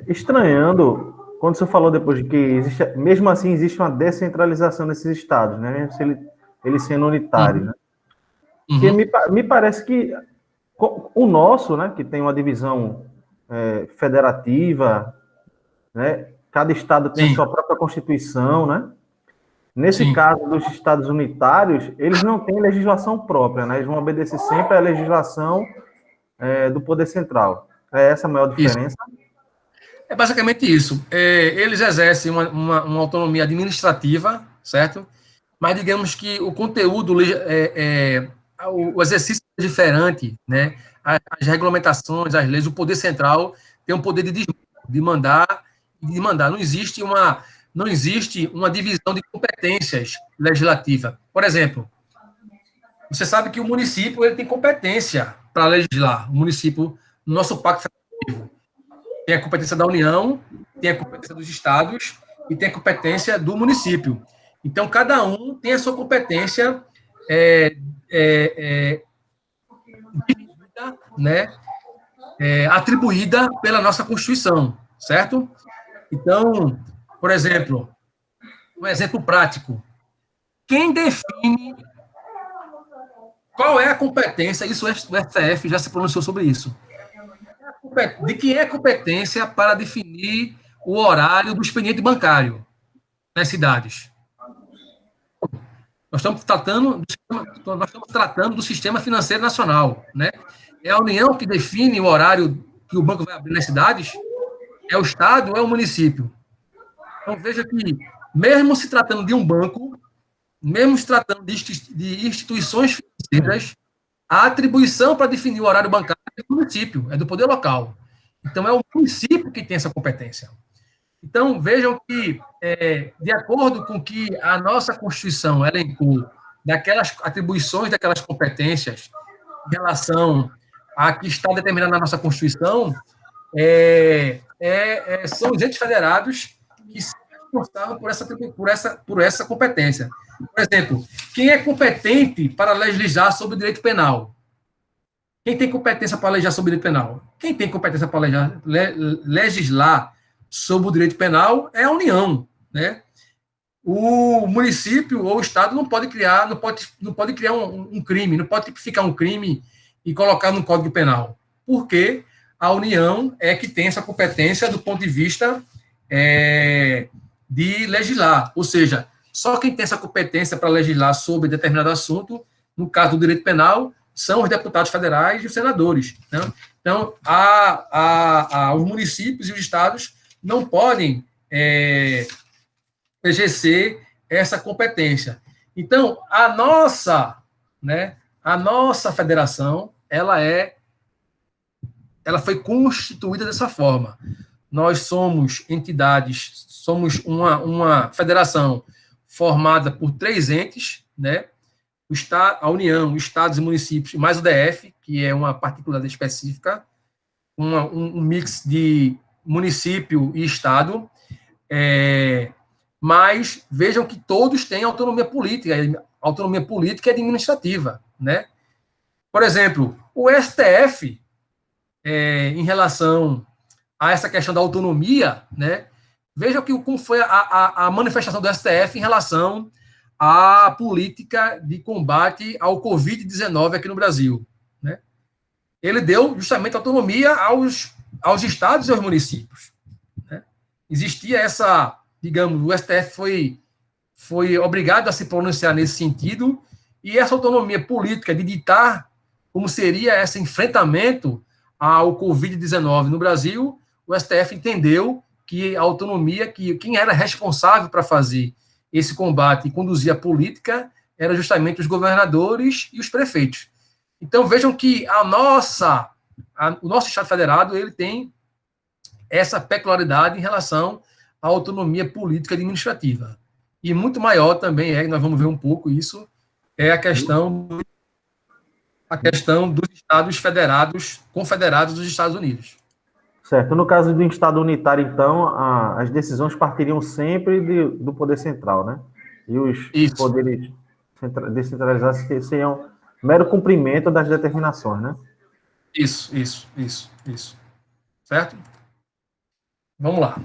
estranhando quando você falou depois de que existe, mesmo assim existe uma descentralização nesses estados, né, mesmo se eles sendo unitários, né? Porque me parece que o nosso, né, que tem uma divisão federativa, né, cada estado tem a sua própria constituição, né? Nesse caso dos estados unitários, eles não têm legislação própria, né? Eles vão obedecer sempre à legislação do poder central. É essa a maior diferença? Isso. É basicamente isso. Eles exercem uma autonomia administrativa, certo? Mas digamos que o conteúdo, o exercício é diferente, né? As regulamentações, as leis, o poder central tem um poder de mandar e de mandar. Não existe uma divisão de competências legislativa. Por exemplo, você sabe que o município ele tem competência para legislar. O município, no nosso pacto federativo, tem a competência da União, tem a competência dos estados e tem a competência do município. Então, cada um tem a sua competência né, atribuída pela nossa Constituição, certo? Então, por exemplo, um exemplo prático. Quem define qual é a competência, isso o STF já se pronunciou sobre isso, de quem é a competência para definir o horário do expediente bancário nas cidades? Nós estamos tratando do sistema financeiro nacional, né? É a União que define o horário que o banco vai abrir nas cidades? É o Estado ou é o município? Então, veja que, mesmo se tratando de um banco, mesmo se tratando de instituições financeiras, a atribuição para definir o horário bancário é do município, é do poder local. Então, é o município que tem essa competência. Então, vejam que, de acordo com que a nossa Constituição elencou daquelas atribuições, daquelas competências, em relação a que está determinado na nossa Constituição, são os entes federados que são responsáveis por essa competência. Por exemplo, quem é competente para legislar sobre o direito penal? Quem tem competência para legislar sobre o direito penal? Quem tem competência para legislar sobre o direito penal é a União, né? O município ou o Estado não pode criar um crime, não pode tipificar um crime e colocar no Código Penal, porque a União é que tem essa competência do ponto de vista de legislar, ou seja, só quem tem essa competência para legislar sobre determinado assunto, no caso do direito penal, são os deputados federais e os senadores, né? Então, os municípios e os estados não podem exercer essa competência. Então, a nossa federação, ela foi constituída dessa forma. Nós somos entidades, somos uma federação formada por 3 entes, né? A União, os estados e municípios, mais o DF, que é uma particularidade específica, um mix de município e estado, mas vejam que todos têm autonomia política e administrativa, né? Por exemplo, o STF, em relação a essa questão da autonomia, né? Vejam como foi a manifestação do STF em relação à política de combate ao Covid-19 aqui no Brasil, né? Ele deu justamente autonomia aos estados e aos municípios, né? Existia essa, digamos, o STF foi obrigado a se pronunciar nesse sentido, e essa autonomia política de ditar como seria esse enfrentamento ao Covid-19 no Brasil, o STF entendeu que a autonomia, que quem era responsável para fazer esse combate e conduzir a política era justamente os governadores e os prefeitos. Então, vejam que o nosso Estado Federado ele tem essa peculiaridade em relação à autonomia política e administrativa. E muito maior também nós vamos ver um pouco isso, a questão dos Estados confederados dos Estados Unidos. Certo. No caso do Estado unitário, então, as decisões partiriam sempre do poder central, né? E os Isso, poderes descentralizados seriam mero cumprimento das determinações, né? isso. Certo? Vamos lá.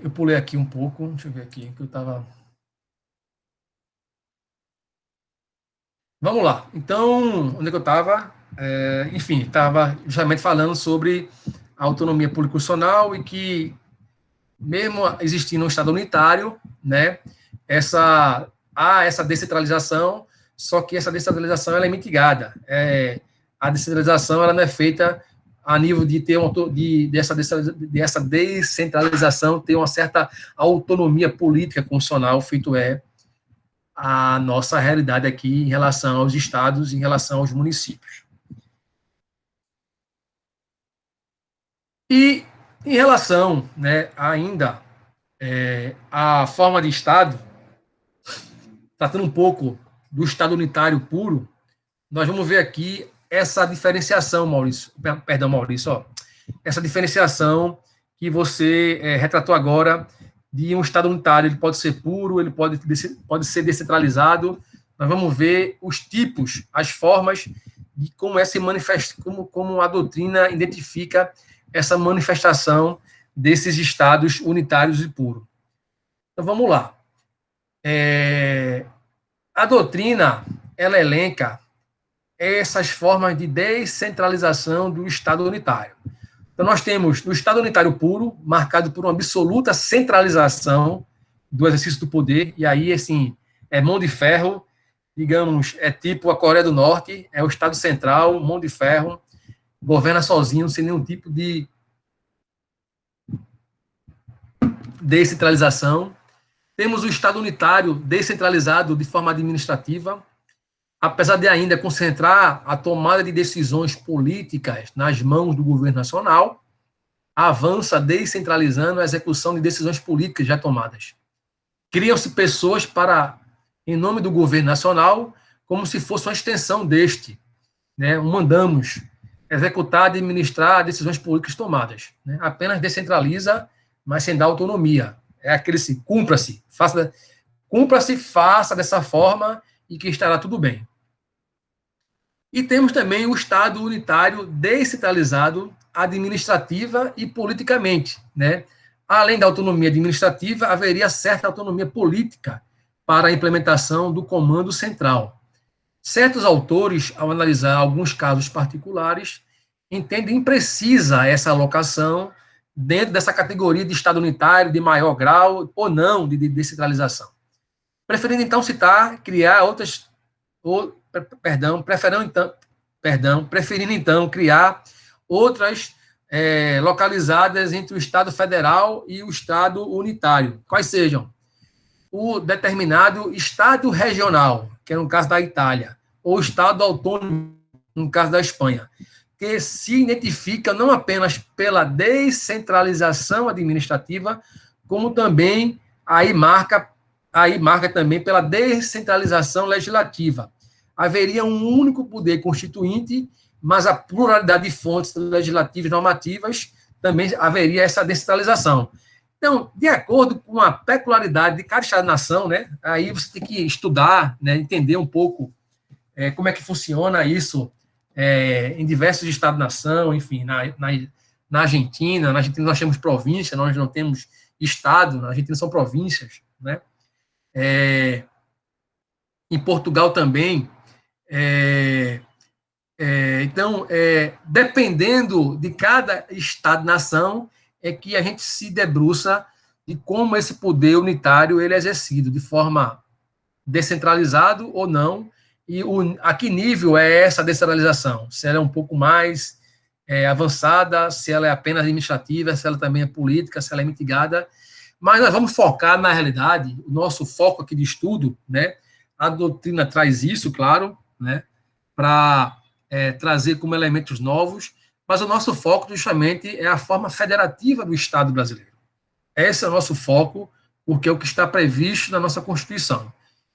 Eu pulei aqui um pouco, deixa eu ver aqui, que eu estava... Vamos lá. Então, onde é que eu estava? Enfim, estava justamente falando sobre a autonomia político-constitucional e que, mesmo existindo um Estado unitário, né, há essa descentralização, só que essa descentralização ela é mitigada. A descentralização ela não é feita a nível de ter dessa descentralização ter uma certa autonomia política constitucional, feito a nossa realidade aqui em relação aos estados, em relação aos municípios. E em relação, né, ainda à forma de Estado, tratando um pouco do Estado unitário puro, nós vamos ver aqui essa diferenciação, Maurício, perdão, Maurício, ó, essa diferenciação que você retratou agora de um Estado unitário, ele pode ser puro, ele pode ser descentralizado. Nós vamos ver os tipos, as formas de como é se manifesta, como a doutrina identifica essa manifestação desses estados unitários e puros. Então vamos lá. A doutrina ela elenca essas formas de descentralização do Estado unitário. Então, nós temos o Estado unitário puro, marcado por uma absoluta centralização do exercício do poder, e aí, assim, é mão de ferro, digamos, é tipo a Coreia do Norte, é o Estado central, mão de ferro, governa sozinho, sem nenhum tipo de descentralização. Temos o Estado unitário descentralizado de forma administrativa, apesar de ainda concentrar a tomada de decisões políticas nas mãos do governo nacional, avança descentralizando a execução de decisões políticas já tomadas. Criam-se pessoas em nome do governo nacional, como se fosse uma extensão deste, né? Mandamos executar, administrar decisões políticas tomadas, né? Apenas descentraliza, mas sem dar autonomia. É aquele se cumpra-se, faça dessa forma e que estará tudo bem. E temos também o Estado unitário descentralizado administrativa e politicamente, né? Além da autonomia administrativa, haveria certa autonomia política para a implementação do comando central. Certos autores, ao analisar alguns casos particulares, entendem imprecisa essa alocação dentro dessa categoria de Estado unitário de maior grau ou não de descentralização. Preferindo, então, criar outras preferindo então criar outras localizadas entre o Estado federal e o Estado unitário, quais sejam o determinado Estado regional, que é no caso da Itália, ou Estado autônomo, no caso da Espanha, que se identifica não apenas pela descentralização administrativa, como também aí marca também pela descentralização legislativa. Haveria um único poder constituinte, mas a pluralidade de fontes legislativas e normativas também haveria essa descentralização. Então, de acordo com a peculiaridade de cada Estado-nação, né, aí você tem que estudar, né, entender um pouco como é que funciona isso em diversos Estados-nação, enfim, na Argentina nós temos província, nós não temos Estado, na Argentina são províncias, né? Em Portugal também. Então, dependendo de cada Estado-nação, é que a gente se debruça de como esse poder unitário ele é exercido, de forma descentralizado ou não, e a que nível é essa descentralização? Se ela é um pouco mais avançada, se ela é apenas administrativa, se ela também é política, se ela é mitigada. Mas nós vamos focar, na realidade, o nosso foco aqui de estudo, né? A doutrina traz isso, claro, né? Para trazer como elementos novos, mas o nosso foco justamente é a forma federativa do Estado brasileiro. Esse é o nosso foco, porque é o que está previsto na nossa Constituição.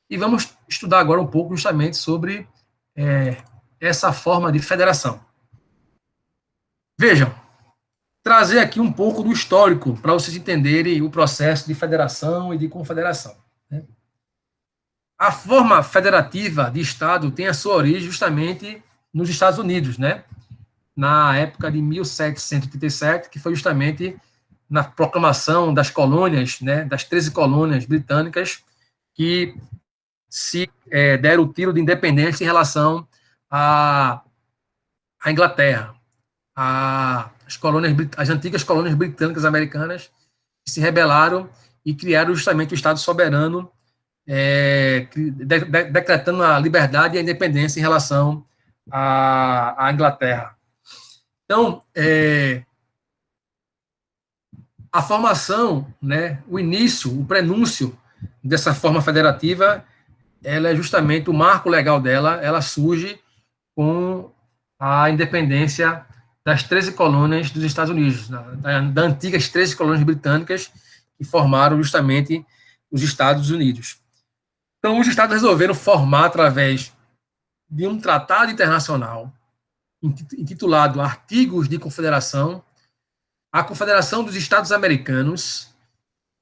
E vamos estudar agora um pouco justamente sobre essa forma de federação. Vejam, trazer aqui um pouco do histórico para vocês entenderem o processo de federação e de confederação. Né? A forma federativa de Estado tem a sua origem justamente nos Estados Unidos, né? Na época de 1787, que foi justamente na proclamação das colônias, né, das 13 colônias britânicas, que se deram o tiro de independência em relação à Inglaterra. As antigas colônias britânicas americanas se rebelaram e criaram justamente o Estado soberano, decretando a liberdade e a independência em relação à Inglaterra. Então, a formação, né, o início, o prenúncio dessa forma federativa, ela é justamente o marco legal dela, ela surge com a independência das 13 colônias dos Estados Unidos, das antigas 13 colônias britânicas que formaram justamente os Estados Unidos. Então, os Estados resolveram formar, através de um tratado internacional intitulado Artigos de Confederação, a Confederação dos Estados Americanos,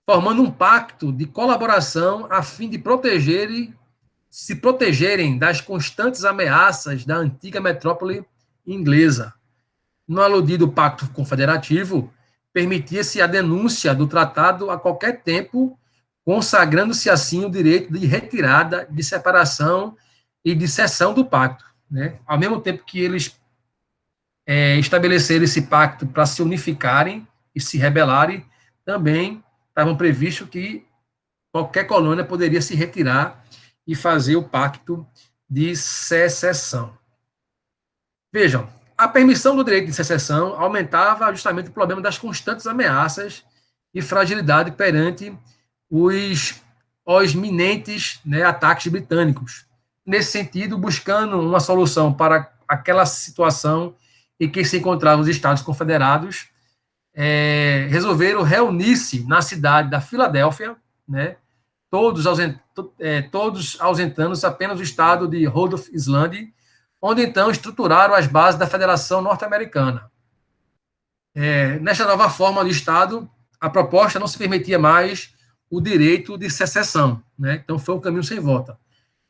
formando um pacto de colaboração a fim de se protegerem das constantes ameaças da antiga metrópole inglesa. No aludido Pacto Confederativo, permitia-se a denúncia do tratado a qualquer tempo, consagrando-se assim o direito de retirada, de separação e de cessão do pacto. Né? Ao mesmo tempo que eles estabeleceram esse pacto para se unificarem e se rebelarem, também estavam previsto que qualquer colônia poderia se retirar e fazer o pacto de secessão. Vejam, a permissão do direito de secessão aumentava justamente o problema das constantes ameaças e fragilidade perante os iminentes, né, ataques britânicos. Nesse sentido, buscando uma solução para aquela situação em que se encontravam os Estados Confederados, resolveram reunir-se na cidade da Filadélfia, né, todos ausentando-se apenas o estado de Rhode Island, onde então estruturaram as bases da Federação Norte-Americana. Nesta nova forma de Estado, a proposta não se permitia mais o direito de secessão, né? Então foi um caminho sem volta.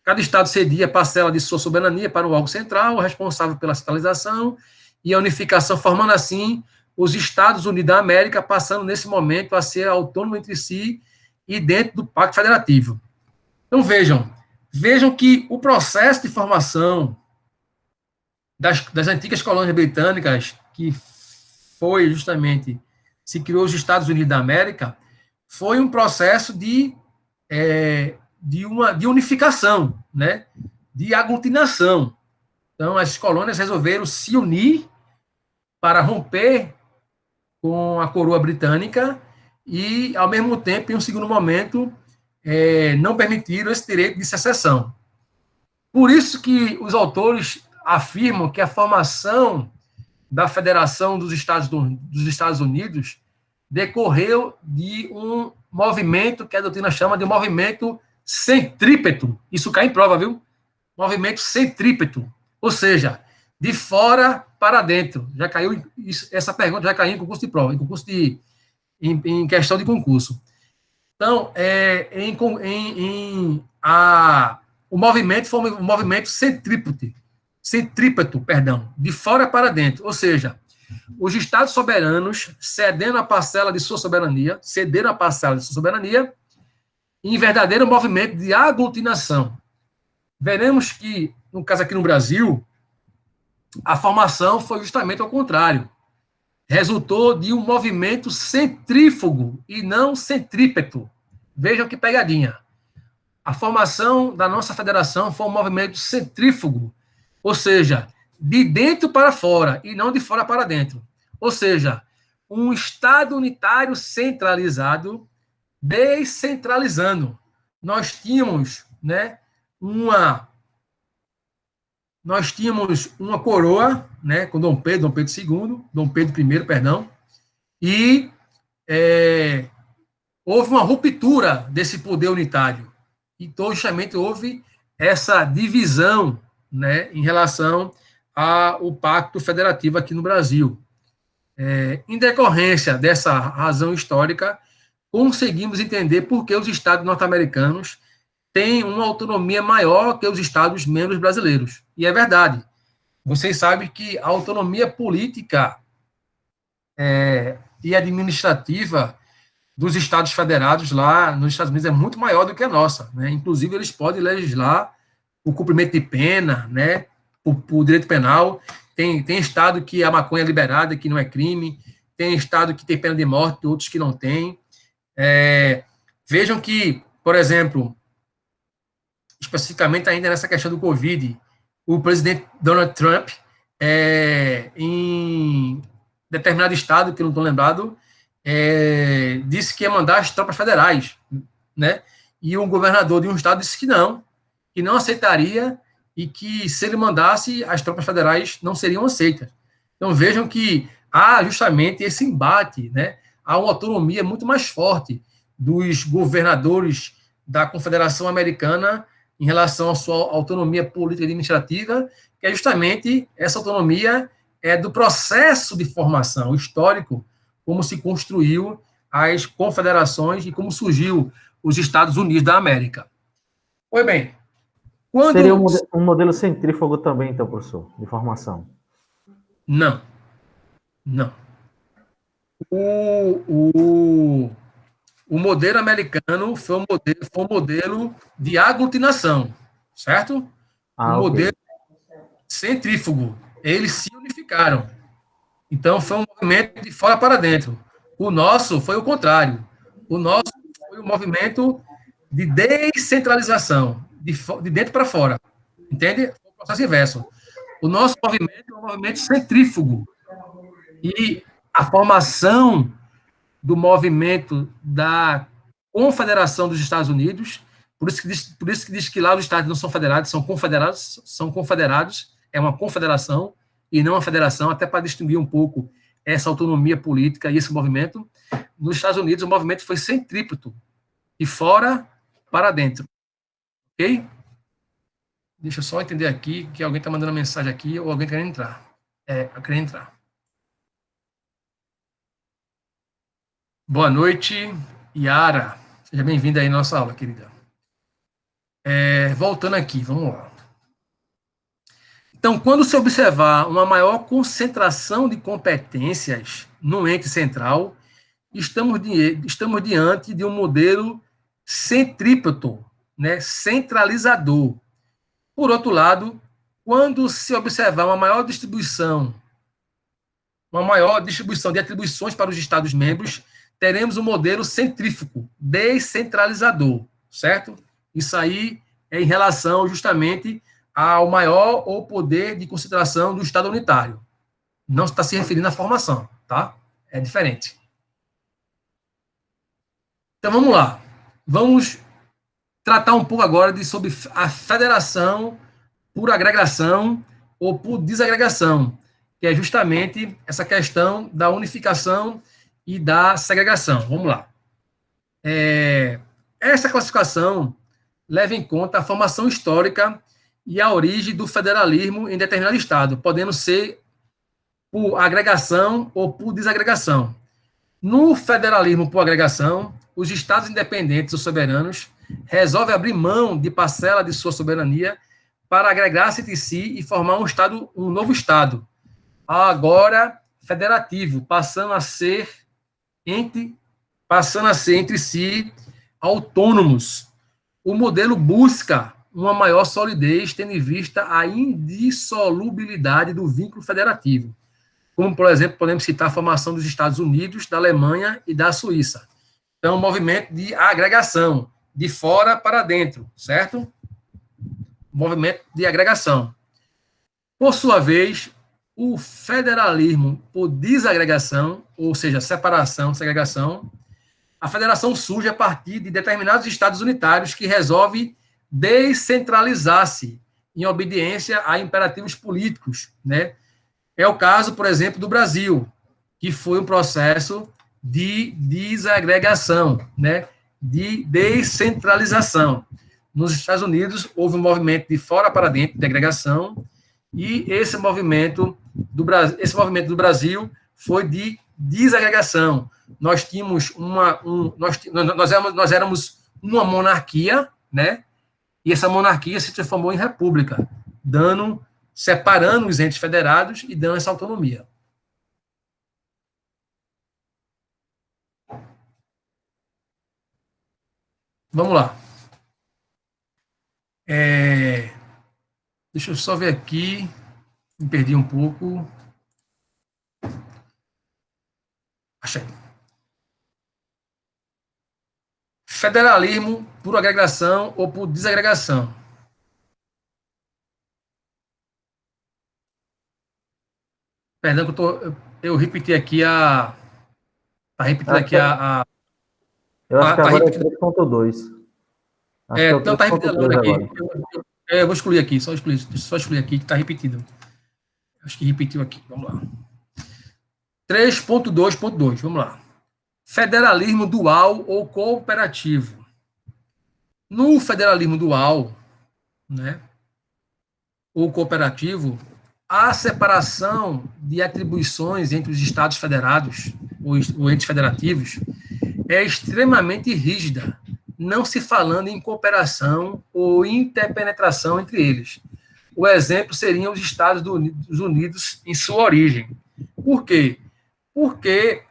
Cada Estado cedia parcela de sua soberania para um órgão central, responsável pela centralização e a unificação, formando assim os Estados Unidos da América, passando nesse momento a ser autônomo entre si e dentro do Pacto Federativo. Então vejam que o processo de formação das antigas colônias britânicas, que foi justamente, se criou os Estados Unidos da América, foi um processo de unificação, né? De aglutinação. Então, as colônias resolveram se unir para romper com a coroa britânica e, ao mesmo tempo, em um segundo momento, não permitiram esse direito de secessão. Por isso que os autores afirmam que a formação da Federação dos Estados Unidos decorreu de um movimento que a doutrina chama de movimento centrípeto. Isso cai em prova, viu? Movimento centrípeto. Ou seja, de fora para dentro. Já caiu, essa pergunta já caiu em concurso de prova, em questão de concurso. Então, o movimento foi um movimento centrípeto, de fora para dentro. Ou seja, os Estados soberanos cederam a parcela de sua soberania, em verdadeiro movimento de aglutinação. Veremos que, no caso aqui no Brasil, a formação foi justamente ao contrário. Resultou de um movimento centrífugo e não centrípeto. Vejam que pegadinha. A formação da nossa federação foi um movimento centrífugo, ou seja, de dentro para fora e não de fora para dentro. Ou seja, um Estado unitário centralizado descentralizando. Nós tínhamos, né, uma coroa, né, com Dom Pedro I, perdão, e houve uma ruptura desse poder unitário. Então, justamente, houve essa divisão, né, em relação ao Pacto Federativo aqui no Brasil. Em decorrência dessa razão histórica, conseguimos entender por que os estados norte-americanos têm uma autonomia maior que os estados membros brasileiros. E é verdade. Vocês sabem que a autonomia política e administrativa dos estados federados lá nos Estados Unidos é muito maior do que a nossa, né? Inclusive, eles podem legislar o cumprimento de pena, né? Por direito penal. Tem estado que a maconha é liberada, que não é crime. Tem estado que tem pena de morte, outros que não tem. Vejam que, por exemplo, especificamente ainda nessa questão do Covid, o presidente Donald Trump, em determinado estado, que eu não estou lembrado, disse que ia mandar as tropas federais, né? E o governador de um estado disse que não aceitaria e que se ele mandasse, as tropas federais não seriam aceitas. Então vejam que há justamente esse embate, né? Há uma autonomia muito mais forte dos governadores da Confederação Americana em relação à sua autonomia política e administrativa, que é justamente essa autonomia do processo de formação histórico, como se construiu as confederações e como surgiu os Estados Unidos da América. Pois bem, quando... Seria um modelo centrífugo também, então, professor, de formação? Não. O modelo americano foi um modelo de aglutinação, certo? Um modelo centrífugo. Eles se unificaram. Então, foi um movimento de fora para dentro. O nosso foi o contrário. O nosso foi um movimento de descentralização, de dentro para fora. Entende? Foi o processo inverso. O nosso movimento é um movimento centrífugo. E a formação do movimento da Confederação dos Estados Unidos, por isso que diz que lá os estados não são federados, são confederados, é uma confederação e não uma federação, até para distinguir um pouco essa autonomia política e esse movimento. Nos Estados Unidos, o movimento foi centrípeto, de fora para dentro. Ok? Deixa eu só entender aqui, que alguém está mandando uma mensagem aqui, ou alguém querendo entrar. Eu queria entrar. Boa noite, Yara. Seja bem-vinda aí à nossa aula, querida. Voltando aqui, vamos lá. Então, quando se observar uma maior concentração de competências no ente central, estamos diante de um modelo centrípeto, né, centralizador. Por outro lado, quando se observar uma maior distribuição de atribuições para os Estados-membros, teremos um modelo centrífugo, descentralizador, certo? Isso aí é em relação justamente ao maior ou poder de consideração do Estado unitário. Não está se referindo à formação, tá? É diferente. Então, vamos lá. Vamos tratar um pouco agora sobre a federação por agregação ou por desagregação, que é justamente essa questão da unificação e da segregação. Vamos lá. Essa classificação leva em conta a formação histórica e a origem do federalismo em determinado estado, podendo ser por agregação ou por desagregação. No federalismo por agregação, os estados independentes ou soberanos resolvem abrir mão de parcela de sua soberania para agregar-se entre si e formar um novo estado, agora federativo, passando a ser entre si autônomos. O modelo busca uma maior solidez, tendo em vista a indissolubilidade do vínculo federativo. Como, por exemplo, podemos citar a formação dos Estados Unidos, da Alemanha e da Suíça. Então, um movimento de agregação, de fora para dentro, certo? Movimento de agregação. Por sua vez, o federalismo por desagregação, ou seja, separação, segregação, a federação surge a partir de determinados estados unitários que resolvem descentralizar-se em obediência a imperativos políticos, né? É o caso, por exemplo, do Brasil, que foi um processo de desagregação, né? De descentralização. Nos Estados Unidos, houve um movimento de fora para dentro, de agregação, e esse movimento do Brasil foi de desagregação. Nós tínhamos nós éramos uma monarquia, né? E essa monarquia se transformou em república, separando os entes federados e dando essa autonomia. Vamos lá. Deixa eu só ver aqui. Me perdi um pouco. Achei. Federalismo por agregação ou por desagregação? Perdão que eu repeti aqui a... Tá repetindo aqui eu acho que agora é 3.2. Acho que é o não, tá repetindo aqui. agora. Eu vou excluir aqui, só excluir aqui que tá repetido. Acho que repetiu aqui. Vamos lá. 3.2.2, vamos lá. Federalismo dual ou cooperativo? No federalismo dual, né, ou cooperativo, a separação de atribuições entre os estados federados ou entes federativos é extremamente rígida, não se falando em cooperação ou interpenetração entre eles. O exemplo seriam os Estados Unidos em sua origem. Por quê? Porque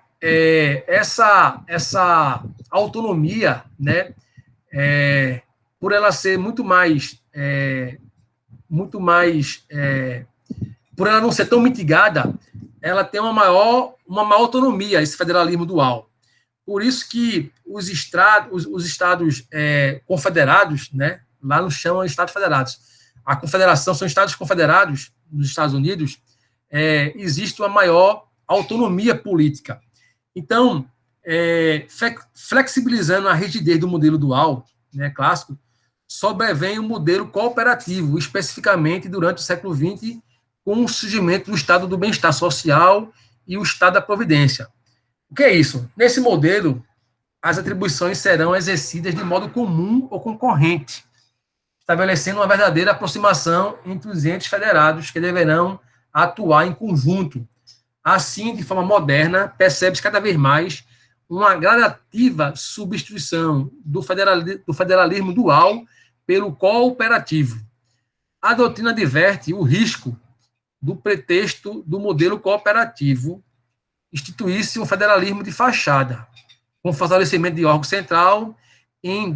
essa autonomia, né, por ela ser muito mais, por ela não ser tão mitigada, ela tem uma maior autonomia, esse federalismo dual. Por isso que os estados confederados, né, lá não chamam de estados federados. A confederação são estados confederados dos Estados Unidos, existe uma maior autonomia política. Então, flexibilizando a rigidez do modelo dual, né, clássico, sobrevém o modelo cooperativo, especificamente durante o século XX, com o surgimento do estado do bem-estar social e o estado da providência. O que é isso? Nesse modelo, as atribuições serão exercidas de modo comum ou concorrente, estabelecendo uma verdadeira aproximação entre os entes federados que deverão atuar em conjunto. Assim, de forma moderna, percebe-se cada vez mais uma gradativa substituição do federalismo dual pelo cooperativo. A doutrina adverte o risco do pretexto do modelo cooperativo instituir-se um federalismo de fachada, com fortalecimento de órgão central em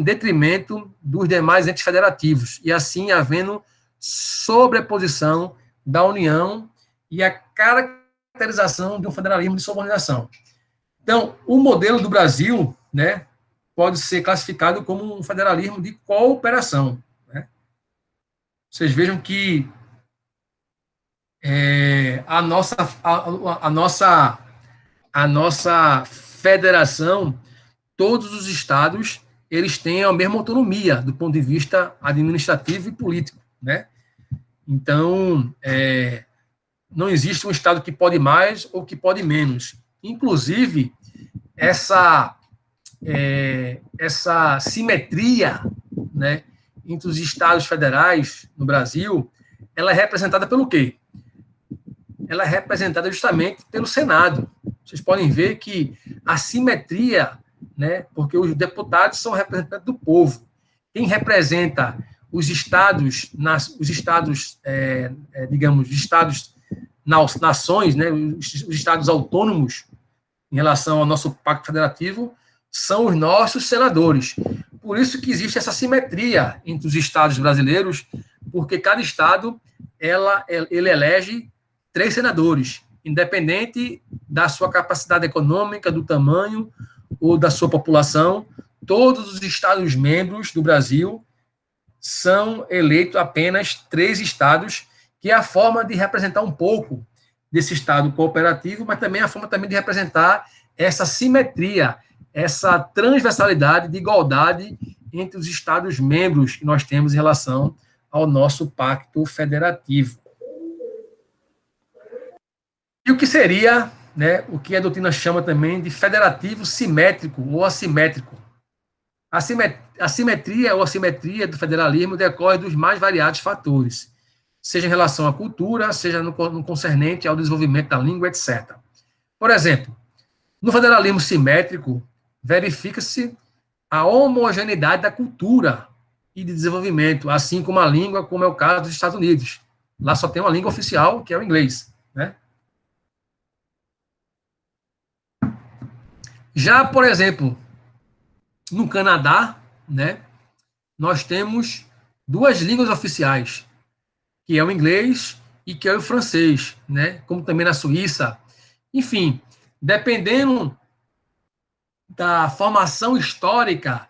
detrimento dos demais entes federativos, e assim havendo sobreposição da União e a caracterização de um federalismo de subordinação. Então, o modelo do Brasil, né, pode ser classificado como um federalismo de cooperação, né? Vocês vejam que a nossa federação, todos os estados, eles têm a mesma autonomia do ponto de vista administrativo e político, né? Então, não existe um estado que pode mais ou que pode menos. Inclusive, essa simetria, né, entre os estados federais no Brasil, ela é representada pelo quê? Ela é representada justamente pelo Senado. Vocês podem ver que a simetria, né, porque os deputados são representantes do povo. Quem representa os estados, digamos, estados, nações, né, os estados autônomos, em relação ao nosso pacto federativo, são os nossos senadores. Por isso que existe essa simetria entre os estados brasileiros, porque cada estado ele elege 3 senadores, independente da sua capacidade econômica, do tamanho ou da sua população. Todos os estados membros do Brasil são eleitos apenas 3 estados, que é a forma de representar um pouco desse estado cooperativo, mas também a forma também de representar essa simetria, essa transversalidade de igualdade entre os estados membros que nós temos em relação ao nosso pacto federativo. E o que seria, né, o que a doutrina chama também de federativo simétrico ou assimétrico? A simetria ou assimetria do federalismo decorre dos mais variados fatores, seja em relação à cultura, seja no concernente ao desenvolvimento da língua, etc. Por exemplo, no federalismo simétrico, verifica-se a homogeneidade da cultura e de desenvolvimento, assim como a língua, como é o caso dos Estados Unidos. Lá só tem uma língua oficial, que é o inglês, né? Já, por exemplo, no Canadá, né, nós temos duas línguas oficiais, que é o inglês e que é o francês, né, como também na Suíça. Enfim, dependendo da formação histórica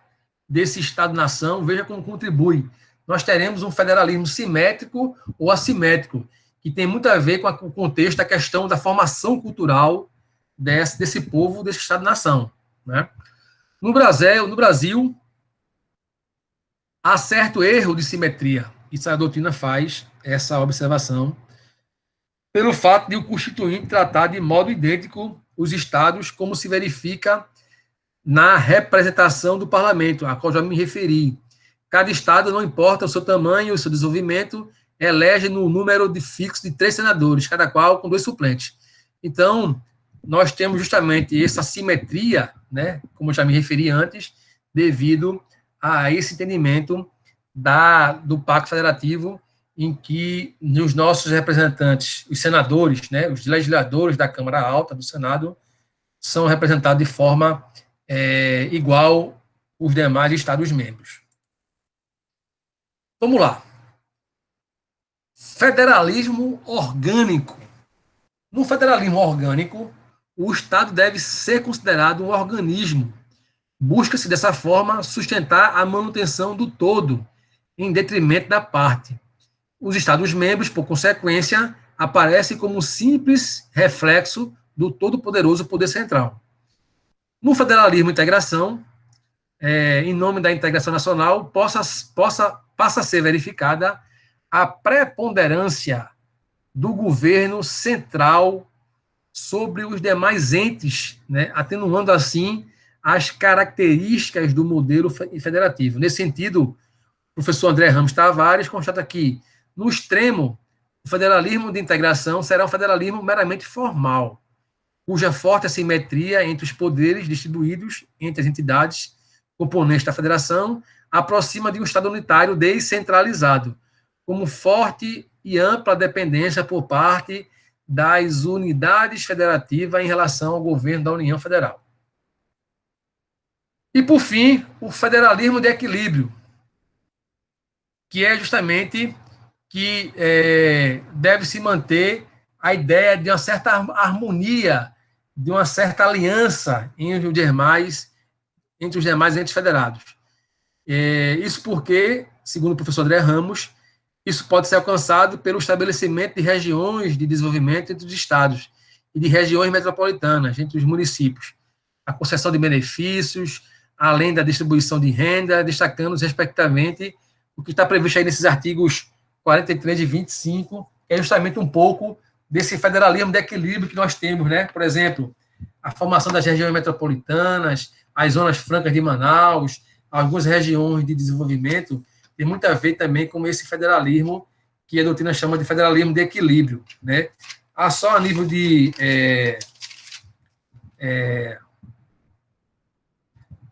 desse Estado-nação, veja como contribui. Nós teremos um federalismo simétrico ou assimétrico, que tem muito a ver com o contexto da questão da formação cultural desse povo, desse Estado-nação, né? No Brasil, há certo erro de simetria. Isso a doutrina faz essa observação, pelo fato de o Constituinte tratar de modo idêntico os estados, como se verifica na representação do parlamento, a qual já me referi. Cada estado, não importa o seu tamanho, o seu desenvolvimento, elege no número de fixo de 3 senadores, cada qual com 2 suplentes. Então, nós temos justamente essa simetria, né, como eu já me referi antes, devido a esse entendimento do Pacto Federativo, em que os nossos representantes, os senadores, né, os legisladores da Câmara Alta, do Senado, são representados de forma igual os demais Estados-membros. Vamos lá. Federalismo orgânico. No federalismo orgânico, o Estado deve ser considerado um organismo. Busca-se, dessa forma, sustentar a manutenção do todo, em detrimento da parte. Os Estados-membros, por consequência, aparecem como um simples reflexo do todo-poderoso poder central. No federalismo e integração, em nome da integração nacional, passa a ser verificada a preponderância do governo central sobre os demais entes, né, atenuando assim as características do modelo federativo. Nesse sentido, o professor André Ramos Tavares constata que, no extremo, o federalismo de integração será um federalismo meramente formal, cuja forte assimetria entre os poderes distribuídos entre as entidades componentes da federação aproxima de um Estado unitário descentralizado, como forte e ampla dependência por parte das unidades federativas em relação ao governo da União Federal. E, por fim, o federalismo de equilíbrio, que é justamente que deve se manter a ideia de uma certa harmonia, de uma certa aliança entre os demais entes federados. Isso porque, segundo o professor André Ramos, isso pode ser alcançado pelo estabelecimento de regiões de desenvolvimento entre os estados e de regiões metropolitanas entre os municípios, a concessão de benefícios, além da distribuição de renda, destacando, respectivamente, o que está previsto aí nesses artigos 43 e 25, que é justamente um pouco desse federalismo de equilíbrio que nós temos, né? Por exemplo, a formação das regiões metropolitanas, as zonas francas de Manaus, algumas regiões de desenvolvimento, tem muito a ver também com esse federalismo que a doutrina chama de federalismo de equilíbrio, né? Só a nível de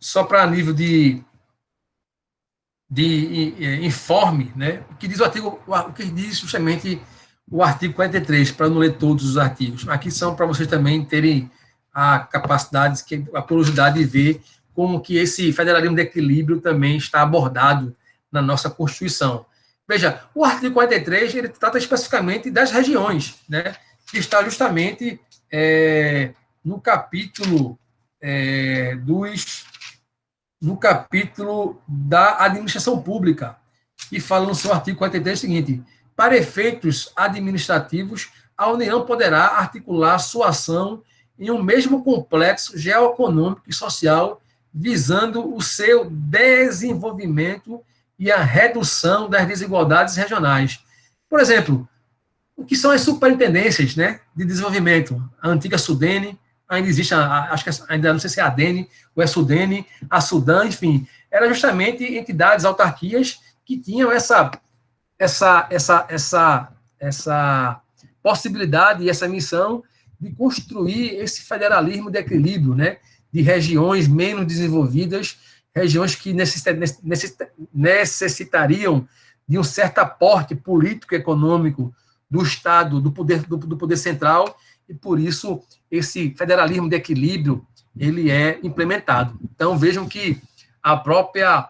só para nível de informe, né? O que diz justamente o artigo 43, para não ler todos os artigos. Aqui são para vocês também terem a capacidade, a curiosidade de ver como que esse federalismo de equilíbrio também está abordado na nossa Constituição. Veja, o artigo 43, ele trata especificamente das regiões, né, que está justamente no capítulo no capítulo da administração pública, e fala no seu artigo 43 o seguinte: para efeitos administrativos, a União poderá articular sua ação em um mesmo complexo geoeconômico e social, visando o seu desenvolvimento e a redução das desigualdades regionais. Por exemplo, o que são as superintendências, né, de desenvolvimento? A antiga Sudene, ainda existe, acho que ainda não sei se é a ADENE ou é Sudene, a Sudã, enfim, eram justamente entidades, autarquias, que tinham essa essa possibilidade e essa missão de construir esse federalismo de equilíbrio, né, de regiões menos desenvolvidas, regiões que necessitariam de um certo aporte político e econômico do Estado, do poder central, e por isso esse federalismo de equilíbrio ele é implementado. Então vejam que a própria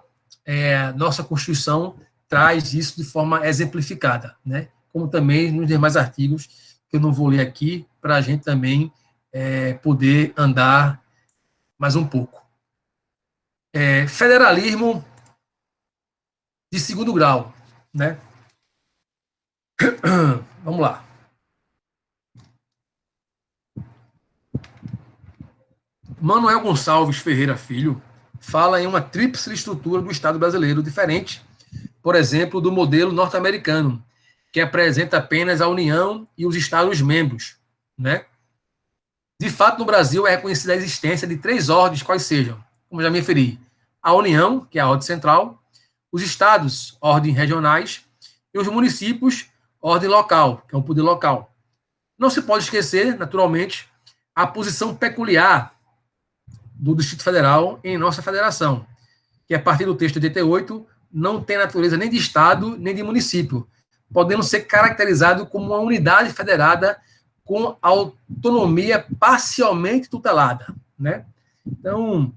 nossa Constituição traz isso de forma exemplificada, né? Como também nos demais artigos, que eu não vou ler aqui, para a gente também poder andar mais um pouco. Federalismo de segundo grau, né? Vamos lá. Manuel Gonçalves Ferreira Filho fala em uma tríplice estrutura do Estado brasileiro, diferente, por exemplo, do modelo norte-americano, que apresenta apenas a União e os Estados-membros, né? De fato, no Brasil é reconhecida a existência de 3 ordens, quais sejam, como já me referi, a União, que é a ordem central, os Estados, ordem regionais, e os municípios, ordem local, que é o poder local. Não se pode esquecer, naturalmente, a posição peculiar do Distrito Federal em nossa federação, que a partir do texto 88 não tem natureza nem de Estado nem de município, podendo ser caracterizado como uma unidade federada com autonomia parcialmente tutelada, né? Então,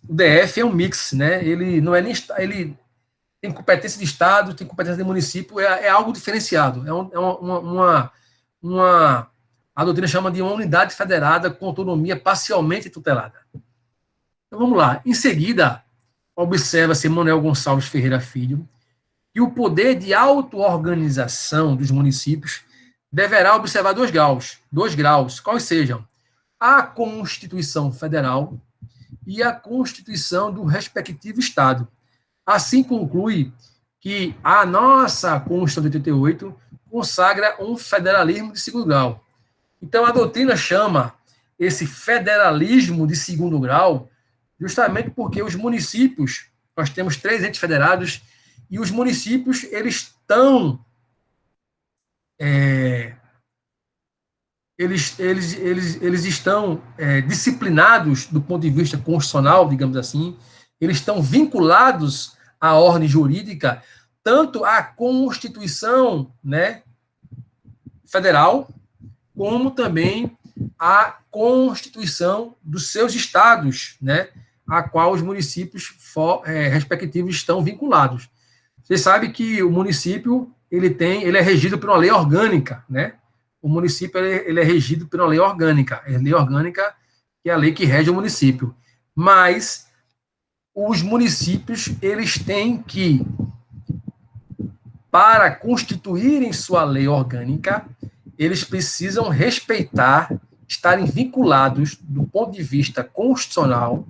o DF é um mix, né? Ele não é nem ele tem competência de Estado, tem competência de município, é algo diferenciado, a doutrina chama de uma unidade federada com autonomia parcialmente tutelada. Então vamos lá. Em seguida, observa-se Manuel Gonçalves Ferreira Filho que o poder de auto-organização dos municípios deverá observar 2 graus, quais sejam a Constituição Federal e a Constituição do respectivo Estado. Assim conclui que a nossa Constituição de 88 consagra um federalismo de segundo grau. Então, a doutrina chama esse federalismo de segundo grau justamente porque os municípios, nós temos 3 entes federados, e os municípios, eles estão disciplinados do ponto de vista constitucional, digamos assim, eles estão vinculados à ordem jurídica, tanto à Constituição, né, federal, como também à Constituição dos seus estados, né, a qual os municípios respectivos estão vinculados. Você sabe que o município ele é regido por uma lei orgânica, né? O município ele é regido por uma lei orgânica, que é a lei que rege o município. Mas os municípios eles têm que, para constituírem sua lei orgânica, eles precisam respeitar, estarem vinculados do ponto de vista constitucional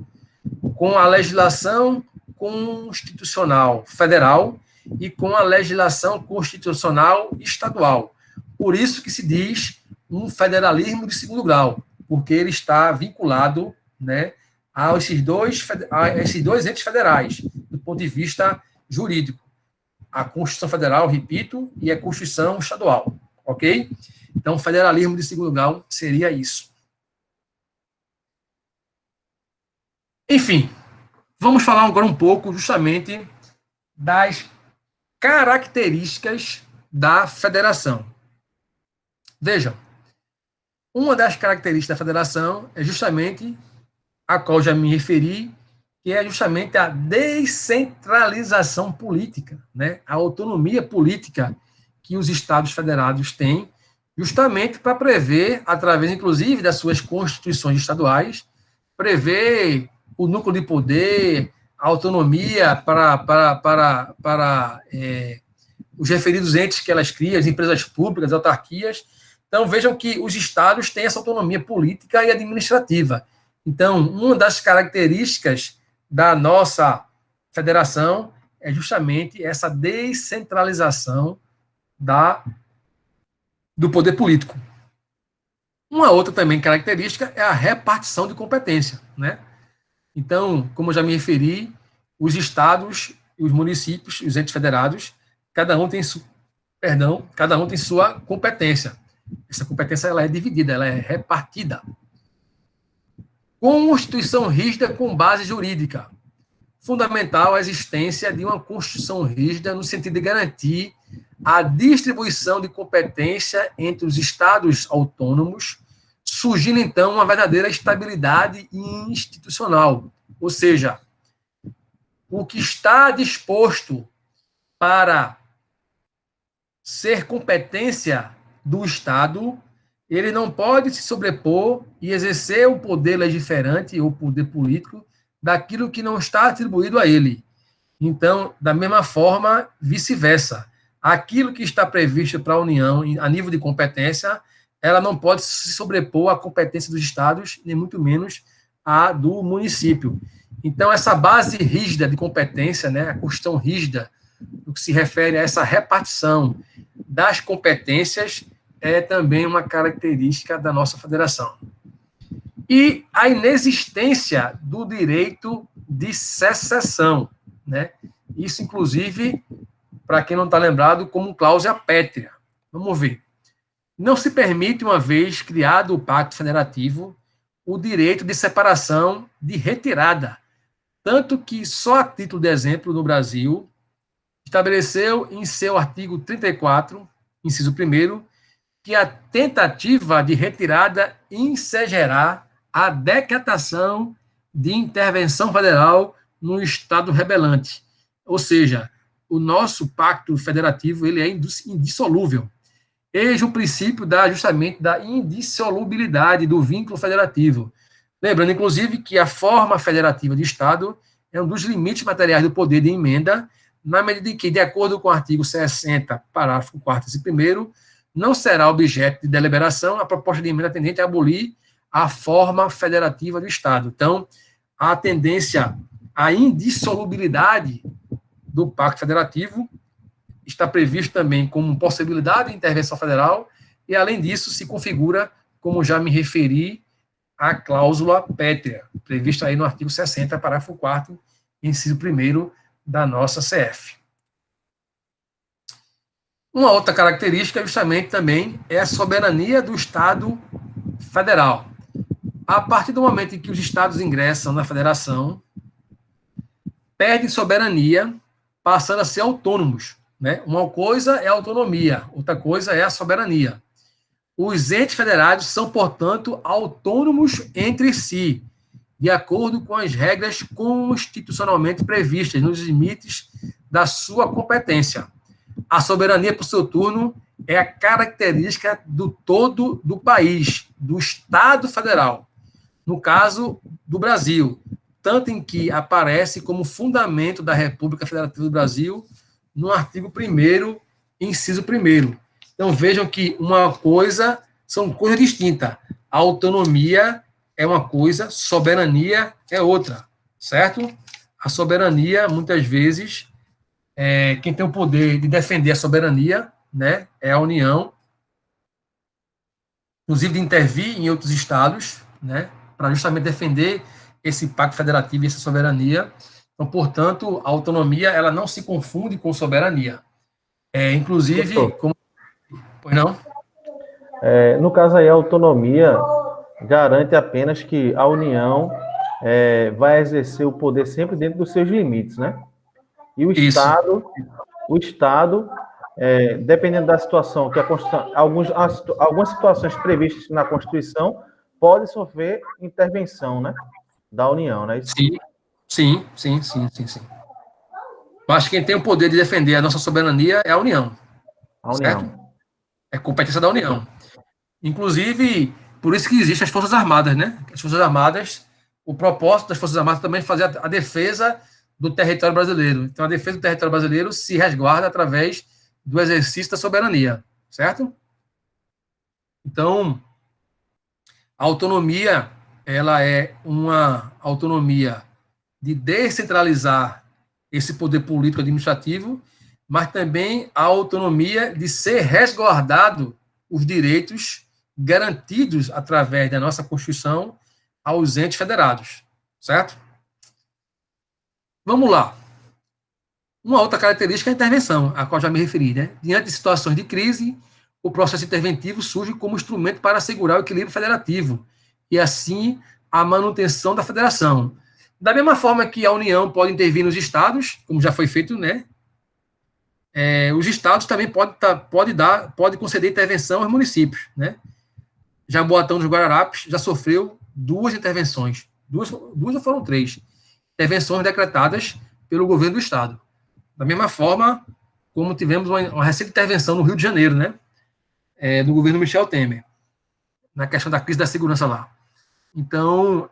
com a legislação constitucional federal e com a legislação constitucional estadual. Por isso que se diz um federalismo de segundo grau, porque ele está vinculado, né, a esses dois entes federais, do ponto de vista jurídico. A Constituição Federal, repito, e a Constituição Estadual, ok? Então, federalismo de segundo grau seria isso. Enfim, vamos falar agora um pouco justamente das características da federação. Vejam, uma das características da federação é justamente a qual já me referi, que é justamente a descentralização política, né? A autonomia política que os Estados federados têm, justamente para prever, através, inclusive, das suas constituições estaduais, prever o núcleo de poder, a autonomia para os referidos entes que elas criam, as empresas públicas, as autarquias. Então, vejam que os estados têm essa autonomia política e administrativa. Então, uma das características da nossa federação é justamente essa descentralização do poder político. Uma outra também característica é a repartição de competência, né? Então, como eu já me referi, os estados, os municípios, os entes federados, cada um tem perdão, cada um tem sua competência. Essa competência ela é dividida, ela é repartida. Constituição rígida com base jurídica. Fundamental a existência de uma Constituição rígida no sentido de garantir a distribuição de competência entre os Estados autônomos, surgindo, então, uma verdadeira estabilidade institucional. Ou seja, o que está disposto para ser competência do Estado, ele não pode se sobrepor e exercer o poder legiferante ou poder político daquilo que não está atribuído a ele. Então, da mesma forma, vice-versa. Aquilo que está previsto para a União, a nível de competência, ela não pode se sobrepor à competência dos estados, nem muito menos à do município. Então, essa base rígida de competência, né, a Constituição rígida, no que se refere a essa repartição das competências, é também uma característica da nossa federação. E a inexistência do direito de secessão, né? Isso, inclusive, para quem não está lembrado, como cláusula pétrea. Vamos ver. Não se permite, uma vez criado o Pacto Federativo, o direito de separação de retirada, tanto que, só a título de exemplo, no Brasil, estabeleceu em seu artigo 34, inciso 1º, que a tentativa de retirada ensejará a decretação de intervenção federal no Estado rebelante. Ou seja, o nosso pacto federativo ele é indissolúvel. Eis o princípio justamente da indissolubilidade do vínculo federativo. Lembrando, inclusive, que a forma federativa de Estado é um dos limites materiais do poder de emenda, na medida em que, de acordo com o artigo 60, parágrafo 4º e 1º, não será objeto de deliberação a proposta de emenda tendente a abolir a forma federativa do Estado. Então, a tendência à indissolubilidade do Pacto Federativo está previsto também como possibilidade de intervenção federal e, além disso, se configura, como já me referi, a cláusula pétrea, prevista aí no artigo 60, parágrafo 4º, inciso 1º da nossa CF. Uma outra característica, justamente, também é a soberania do Estado federal. A partir do momento em que os estados ingressam na federação, perdem soberania, passando a ser autônomos, né? Uma coisa é a autonomia, outra coisa é a soberania. Os entes federados são, portanto, autônomos entre si, de acordo com as regras constitucionalmente previstas, nos limites da sua competência. A soberania, por seu turno, é a característica do todo do país, do Estado federal. No caso do Brasil, tanto em que aparece como fundamento da República Federativa do Brasil, no artigo 1º, inciso 1º. Então, vejam que são coisas distintas. A autonomia é uma coisa, soberania é outra, certo? A soberania, muitas vezes, quem tem o poder de defender a soberania, né, é a União, inclusive de intervir em outros estados, né, para justamente defender esse pacto federativo e essa soberania. Então, portanto, a autonomia ela não se confunde com soberania. Inclusive, como... Pois não? No caso aí, a autonomia garante apenas que a União vai exercer o poder sempre dentro dos seus limites, né? E o Estado, dependendo da situação, que a Constituição, algumas situações previstas na Constituição podem sofrer intervenção, né, da União, né? Sim. Eu acho que quem tem o poder de defender a nossa soberania é a União. A União. Certo? É competência da União. Inclusive, por isso que existem as Forças Armadas, né? As Forças Armadas, o propósito das Forças Armadas também é fazer a defesa do território brasileiro. Então, a defesa do território brasileiro se resguarda através do exercício da soberania, certo? Então, a autonomia, ela é uma autonomia de descentralizar esse poder político administrativo, mas também a autonomia de ser resguardado os direitos garantidos através da nossa Constituição aos entes federados, certo? Vamos lá. Uma outra característica é a intervenção, a qual já me referi, né? Diante de situações de crise, o processo interventivo surge como instrumento para assegurar o equilíbrio federativo e, assim, a manutenção da federação. Da mesma forma que a União pode intervir nos estados, como já foi feito, né? Os estados também pode conceder intervenção aos municípios, né? Jaboatão dos Guararapes já sofreu 2 intervenções, duas ou foram 3 intervenções decretadas pelo governo do estado. Da mesma forma como tivemos uma recente intervenção no Rio de Janeiro, né? Do governo Michel Temer, na questão da crise da segurança lá. Então,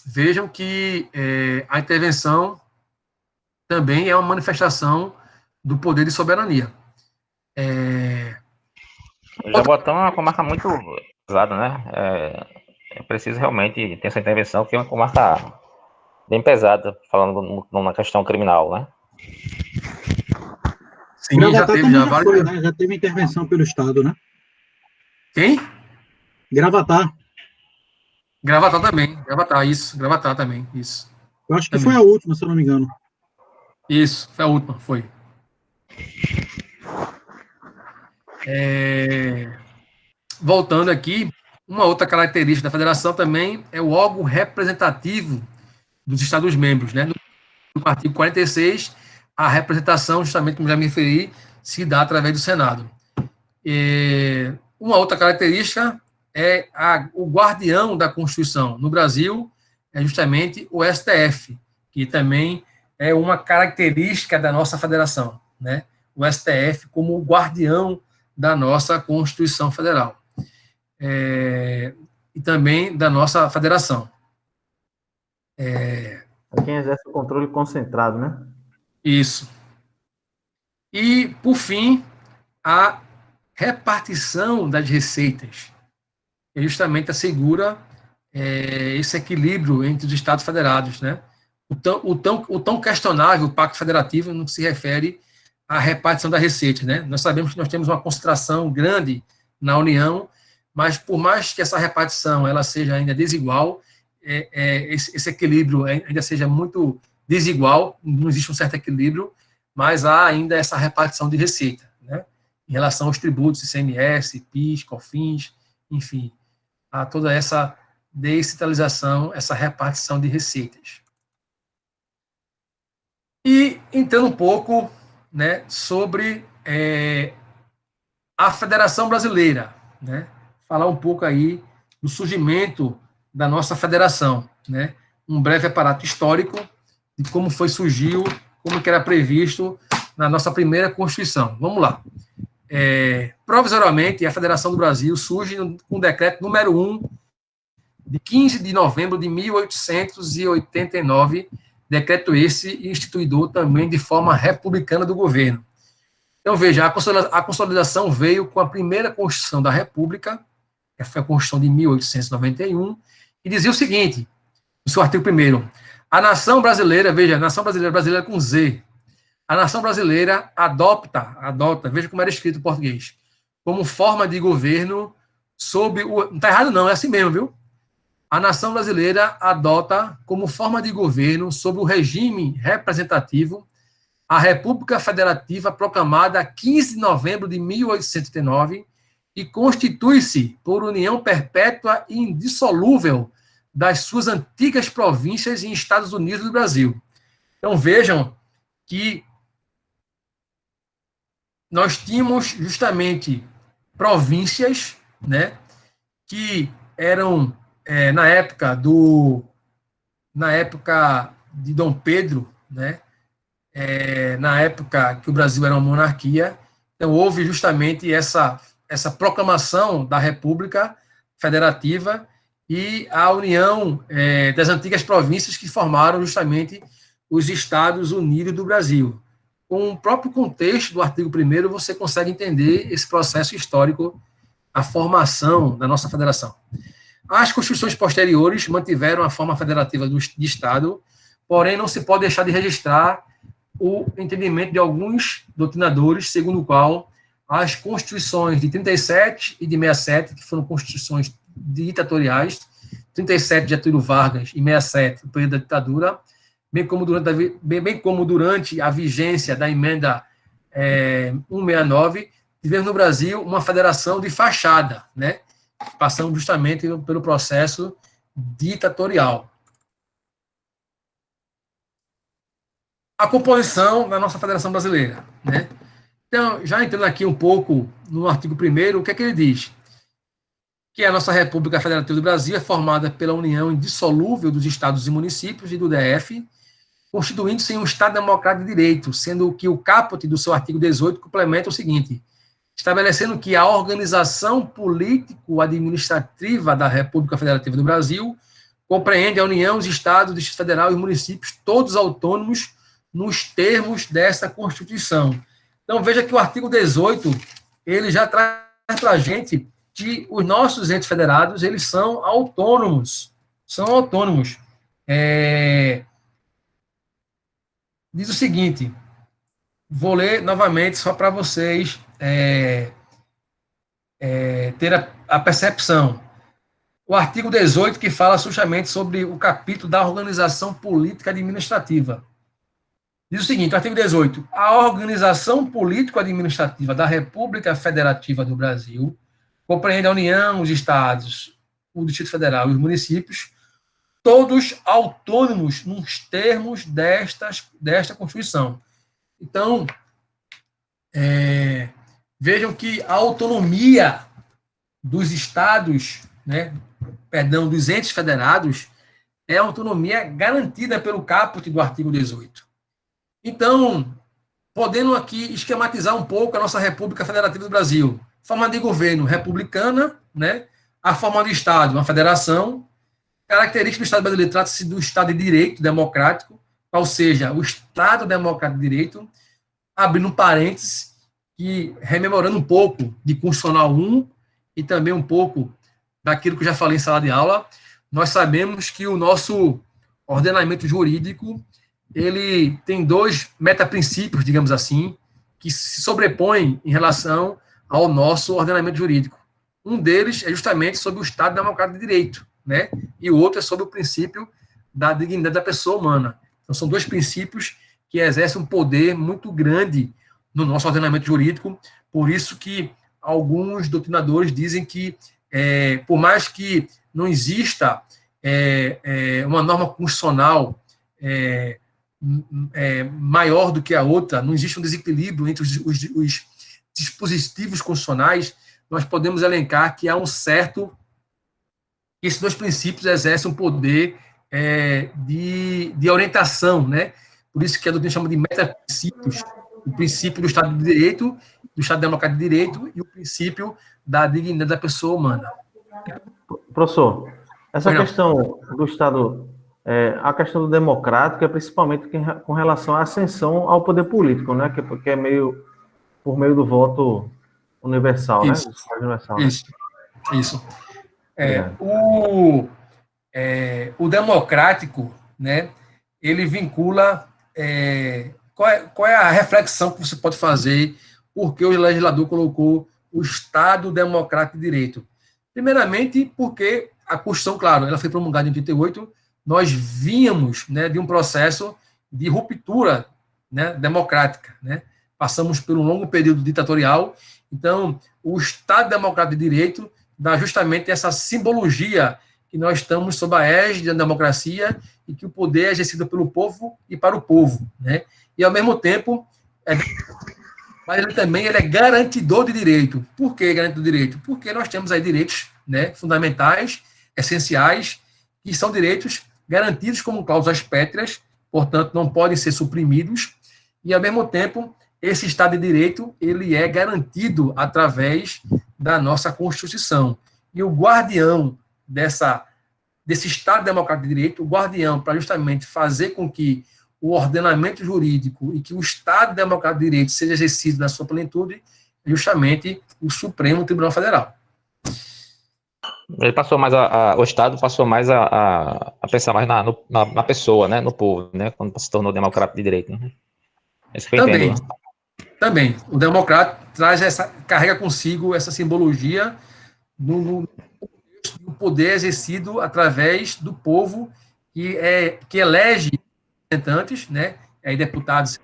vejam que a intervenção também é uma manifestação do poder de soberania. O Jabotão é uma comarca muito pesada, né? É preciso realmente ter essa intervenção, que é uma comarca bem pesada, falando na questão criminal, né? Sim, Gravatar já foi, né? Já teve intervenção pelo Estado, né? Quem? Gravatar. Gravatar também. Gravatar também, isso. Eu acho que também foi a última, se eu não me engano. Isso, foi a última, foi. Voltando aqui, uma outra característica da federação também é o órgão representativo dos Estados-membros, né? No artigo 46, a representação, justamente como já me referi, se dá através do Senado. Uma outra característica é o guardião da Constituição. No Brasil, é justamente o STF, que também é uma característica da nossa federação, né? O STF como o guardião da nossa Constituição Federal. E também da nossa federação. Quem exerce o controle concentrado, né? Isso. E, por fim, a repartição das receitas, que justamente assegura esse equilíbrio entre os Estados federados, né? O tão questionável Pacto Federativo no que se refere à repartição da receita, né? Nós sabemos que nós temos uma concentração grande na União, mas por mais que essa repartição ela seja ainda desigual, esse equilíbrio ainda seja muito desigual, não existe um certo equilíbrio, mas há ainda essa repartição de receita, né? Em relação aos tributos, ICMS, PIS, COFINS, enfim, a toda essa descentralização, essa repartição de receitas. E entrando um pouco, né, sobre a Federação Brasileira, né? Falar um pouco aí do surgimento da nossa federação, né? Um breve aparato histórico de como surgiu, como que era previsto na nossa primeira Constituição. Vamos lá. Provisoriamente, a Federação do Brasil surge com o decreto número 1, de 15 de novembro de 1889, decreto esse instituidor também de forma republicana do governo. Então, veja, a consolidação veio com a primeira Constituição da República, que foi a Constituição de 1891, e dizia o seguinte, no seu artigo 1º, a nação brasileira, veja, a nação brasileira com Z, a nação brasileira adota, veja como era escrito em português, como forma de governo sob o... Não está errado não, é assim mesmo, viu? A nação brasileira adota como forma de governo sob o regime representativo a República Federativa proclamada 15 de novembro de 1889 e constitui-se por união perpétua e indissolúvel das suas antigas províncias e Estados Unidos do Brasil. Então, vejam que nós tínhamos justamente províncias, né, que eram, na época de Dom Pedro, né, na época que o Brasil era uma monarquia, então houve justamente essa proclamação da República Federativa e a união das antigas províncias que formaram justamente os Estados Unidos do Brasil. Com o próprio contexto do artigo 1º, você consegue entender esse processo histórico, a formação da nossa federação. As constituições posteriores mantiveram a forma federativa de Estado, porém não se pode deixar de registrar o entendimento de alguns doutrinadores, segundo o qual as constituições de 37 e de 67, que foram constituições ditatoriais, 37 de Getúlio Vargas e 67, o período da ditadura, bem como durante a vigência da emenda 169, tivemos no Brasil uma federação de fachada, né? Passando justamente pelo processo ditatorial. A composição da nossa Federação Brasileira, né? Então, já entrando aqui um pouco no artigo 1º, o que é que ele diz? Que a nossa República Federativa do Brasil é formada pela união indissolúvel dos estados e municípios e do DF, constituindo-se em um Estado democrático de direito, sendo que o caput do seu artigo 18 complementa o seguinte: estabelecendo que a organização político-administrativa da República Federativa do Brasil compreende a União, os estados, o Distrito Federal e os municípios, todos autônomos nos termos desta Constituição. Então, veja que o artigo 18, ele já traz para a gente que os nossos entes federados, eles são autônomos. Diz o seguinte, vou ler novamente só para vocês ter a percepção. O artigo 18, que fala justamente sobre o capítulo da organização política administrativa. Diz o seguinte, o artigo 18, a organização político-administrativa da República Federativa do Brasil compreende a União, os estados, o Distrito Federal e os municípios, todos autônomos nos termos desta Constituição. Então, vejam que a autonomia dos estados, dos entes federados, é a autonomia garantida pelo caput do artigo 18. Então, podendo aqui esquematizar um pouco a nossa República Federativa do Brasil. Forma de governo republicana, a forma de Estado, uma federação. Característica do Estado brasileiro trata-se do Estado de Direito democrático, ou seja, o Estado democrático de direito, abrindo parênteses, e rememorando um pouco de Constitucional 1 e também um pouco daquilo que eu já falei em sala de aula, nós sabemos que o nosso ordenamento jurídico ele tem dois metaprincípios, digamos assim, que se sobrepõem em relação ao nosso ordenamento jurídico. Um deles é justamente sobre o Estado Democrático de Direito, e o outro é sobre o princípio da dignidade da pessoa humana. Então, são dois princípios que exercem um poder muito grande no nosso ordenamento jurídico, por isso que alguns doutrinadores dizem que, por mais que não exista uma norma constitucional maior do que a outra, não existe um desequilíbrio entre os dispositivos constitucionais, nós podemos elencar que há um certo... Esses dois princípios exercem um poder de orientação, Por isso que a doutrina chama de metaprincípios, o princípio do Estado de Direito, do Estado Democrático de Direito e o princípio da dignidade da pessoa humana. Professor, essa questão do Estado, a questão do democrático é principalmente com relação à ascensão ao poder político, que é por meio do voto universal, Isso. Universal, Isso. O democrático, ele vincula... Qual é a reflexão que você pode fazer porque o legislador colocou o Estado Democrático de Direito? Primeiramente, porque a Constituição, claro, ela foi promulgada em 88, nós vínhamos de um processo de ruptura democrática. Passamos por um longo período ditatorial, então o Estado Democrático de Direito dá justamente essa simbologia que nós estamos sob a égide da democracia e que o poder é exercido pelo povo e para o povo, E, ao mesmo tempo, mas ele também é garantidor de direito. Por que garantidor de direito? Porque nós temos aí direitos fundamentais, essenciais, que são direitos garantidos como cláusulas pétreas, portanto, não podem ser suprimidos, e, ao mesmo tempo, esse Estado de Direito ele é garantido através da nossa Constituição. E o guardião desse Estado Democrático de Direito, o guardião para justamente fazer com que o ordenamento jurídico e que o Estado Democrático de Direito seja exercido na sua plenitude, é justamente o Supremo Tribunal Federal. Ele passou mais o Estado passou mais a pensar mais na pessoa, no povo, quando se tornou democrático de direito. Isso que eu entendo. Também. O democrata carrega consigo essa simbologia do poder exercido através do povo que elege representantes, né, aí deputados,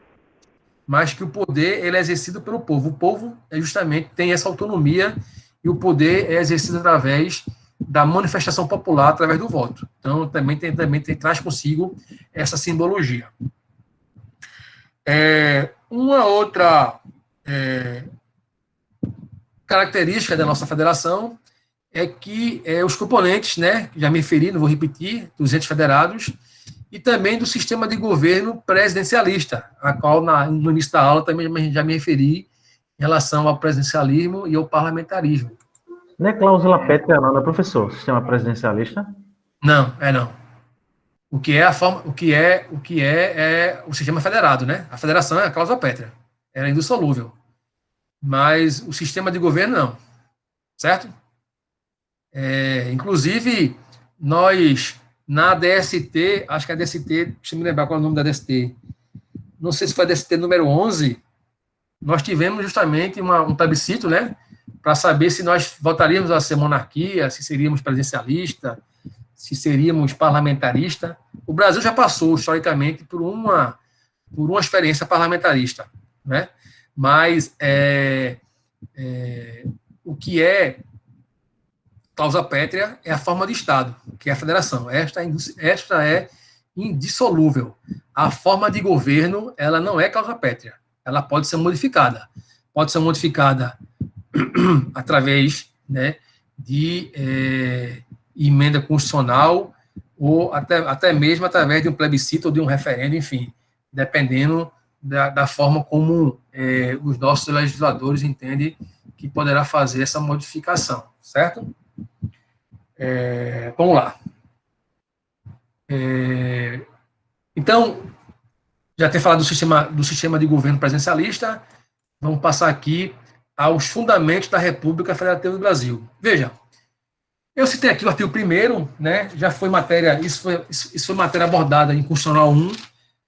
mas que o poder ele é exercido pelo povo. O povo justamente tem essa autonomia e o poder é exercido através da manifestação popular, através do voto. Então, traz consigo essa simbologia. Uma outra característica da nossa federação é que os componentes, né, já me referi, não vou repetir, dos entes federados, e também do sistema de governo presidencialista, a qual no início da aula também já me referi em relação ao presidencialismo e ao parlamentarismo. Não é cláusula pétrea, não, né, professor? Sistema presidencialista? Não, não. O que é o sistema federado, né? A federação é a cláusula pétrea, ela é indissolúvel. Mas o sistema de governo não, certo? Inclusive, nós, na DST, acho que a DST, deixa eu me lembrar qual é o nome da DST, não sei se foi a DST número 11, nós tivemos justamente um plebiscito, né, para saber se nós voltaríamos a ser monarquia, se seríamos presidencialista, se seríamos parlamentarista. O Brasil já passou, historicamente, por uma experiência parlamentarista, né? Mas o que é cláusula pétrea é a forma de Estado, que é a federação. Esta é indissolúvel. A forma de governo, ela não é cláusula pétrea. Ela pode ser modificada. Pode ser modificada através, né, de emenda constitucional ou até mesmo através de um plebiscito ou de um referendo, enfim, dependendo da forma como os nossos legisladores entendem que poderá fazer essa modificação, certo? Vamos lá. Então, já ter falado do sistema de governo presidencialista, vamos passar aqui aos fundamentos da República Federativa do Brasil. Veja, eu citei aqui o artigo 1º, né, já foi matéria, isso foi matéria abordada em Constitucional 1,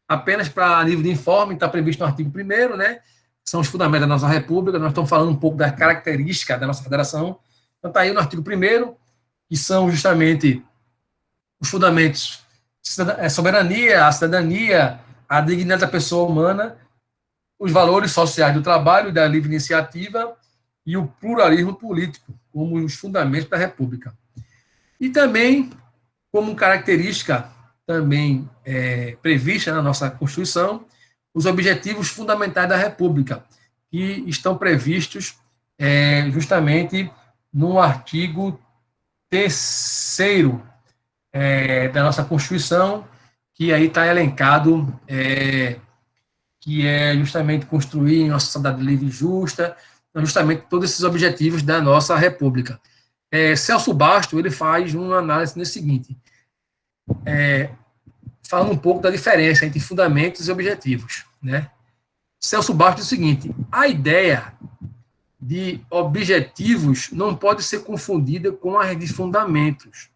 apenas para nível de informe, está previsto no artigo 1º, né, são os fundamentos da nossa República, nós estamos falando um pouco da característica da nossa federação, então está aí no artigo 1º, que são justamente os fundamentos, a soberania, a cidadania, a dignidade da pessoa humana, os valores sociais do trabalho e da livre iniciativa e o pluralismo político, como os fundamentos da República. E também, como característica também prevista na nossa Constituição, os objetivos fundamentais da República, que estão previstos justamente no artigo 3º da nossa Constituição, que aí está elencado, que é justamente construir uma sociedade livre e justa, justamente todos esses objetivos da nossa República. Celso Basto, ele faz uma análise nesse seguinte, falando um pouco da diferença entre fundamentos e objetivos, né? Celso Basto diz o seguinte, a ideia de objetivos não pode ser confundida com a de fundamentos,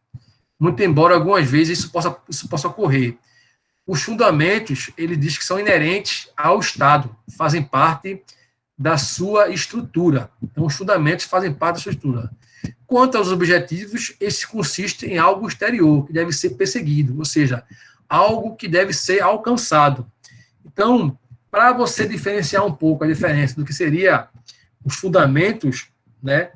muito embora algumas vezes isso possa ocorrer. Os fundamentos, ele diz que são inerentes ao Estado, fazem parte da sua estrutura. Então, os fundamentos fazem parte da sua estrutura. Quanto aos objetivos, esses consistem em algo exterior, que deve ser perseguido, ou seja, algo que deve ser alcançado. Então, para você diferenciar um pouco a diferença do que seria os fundamentos, né,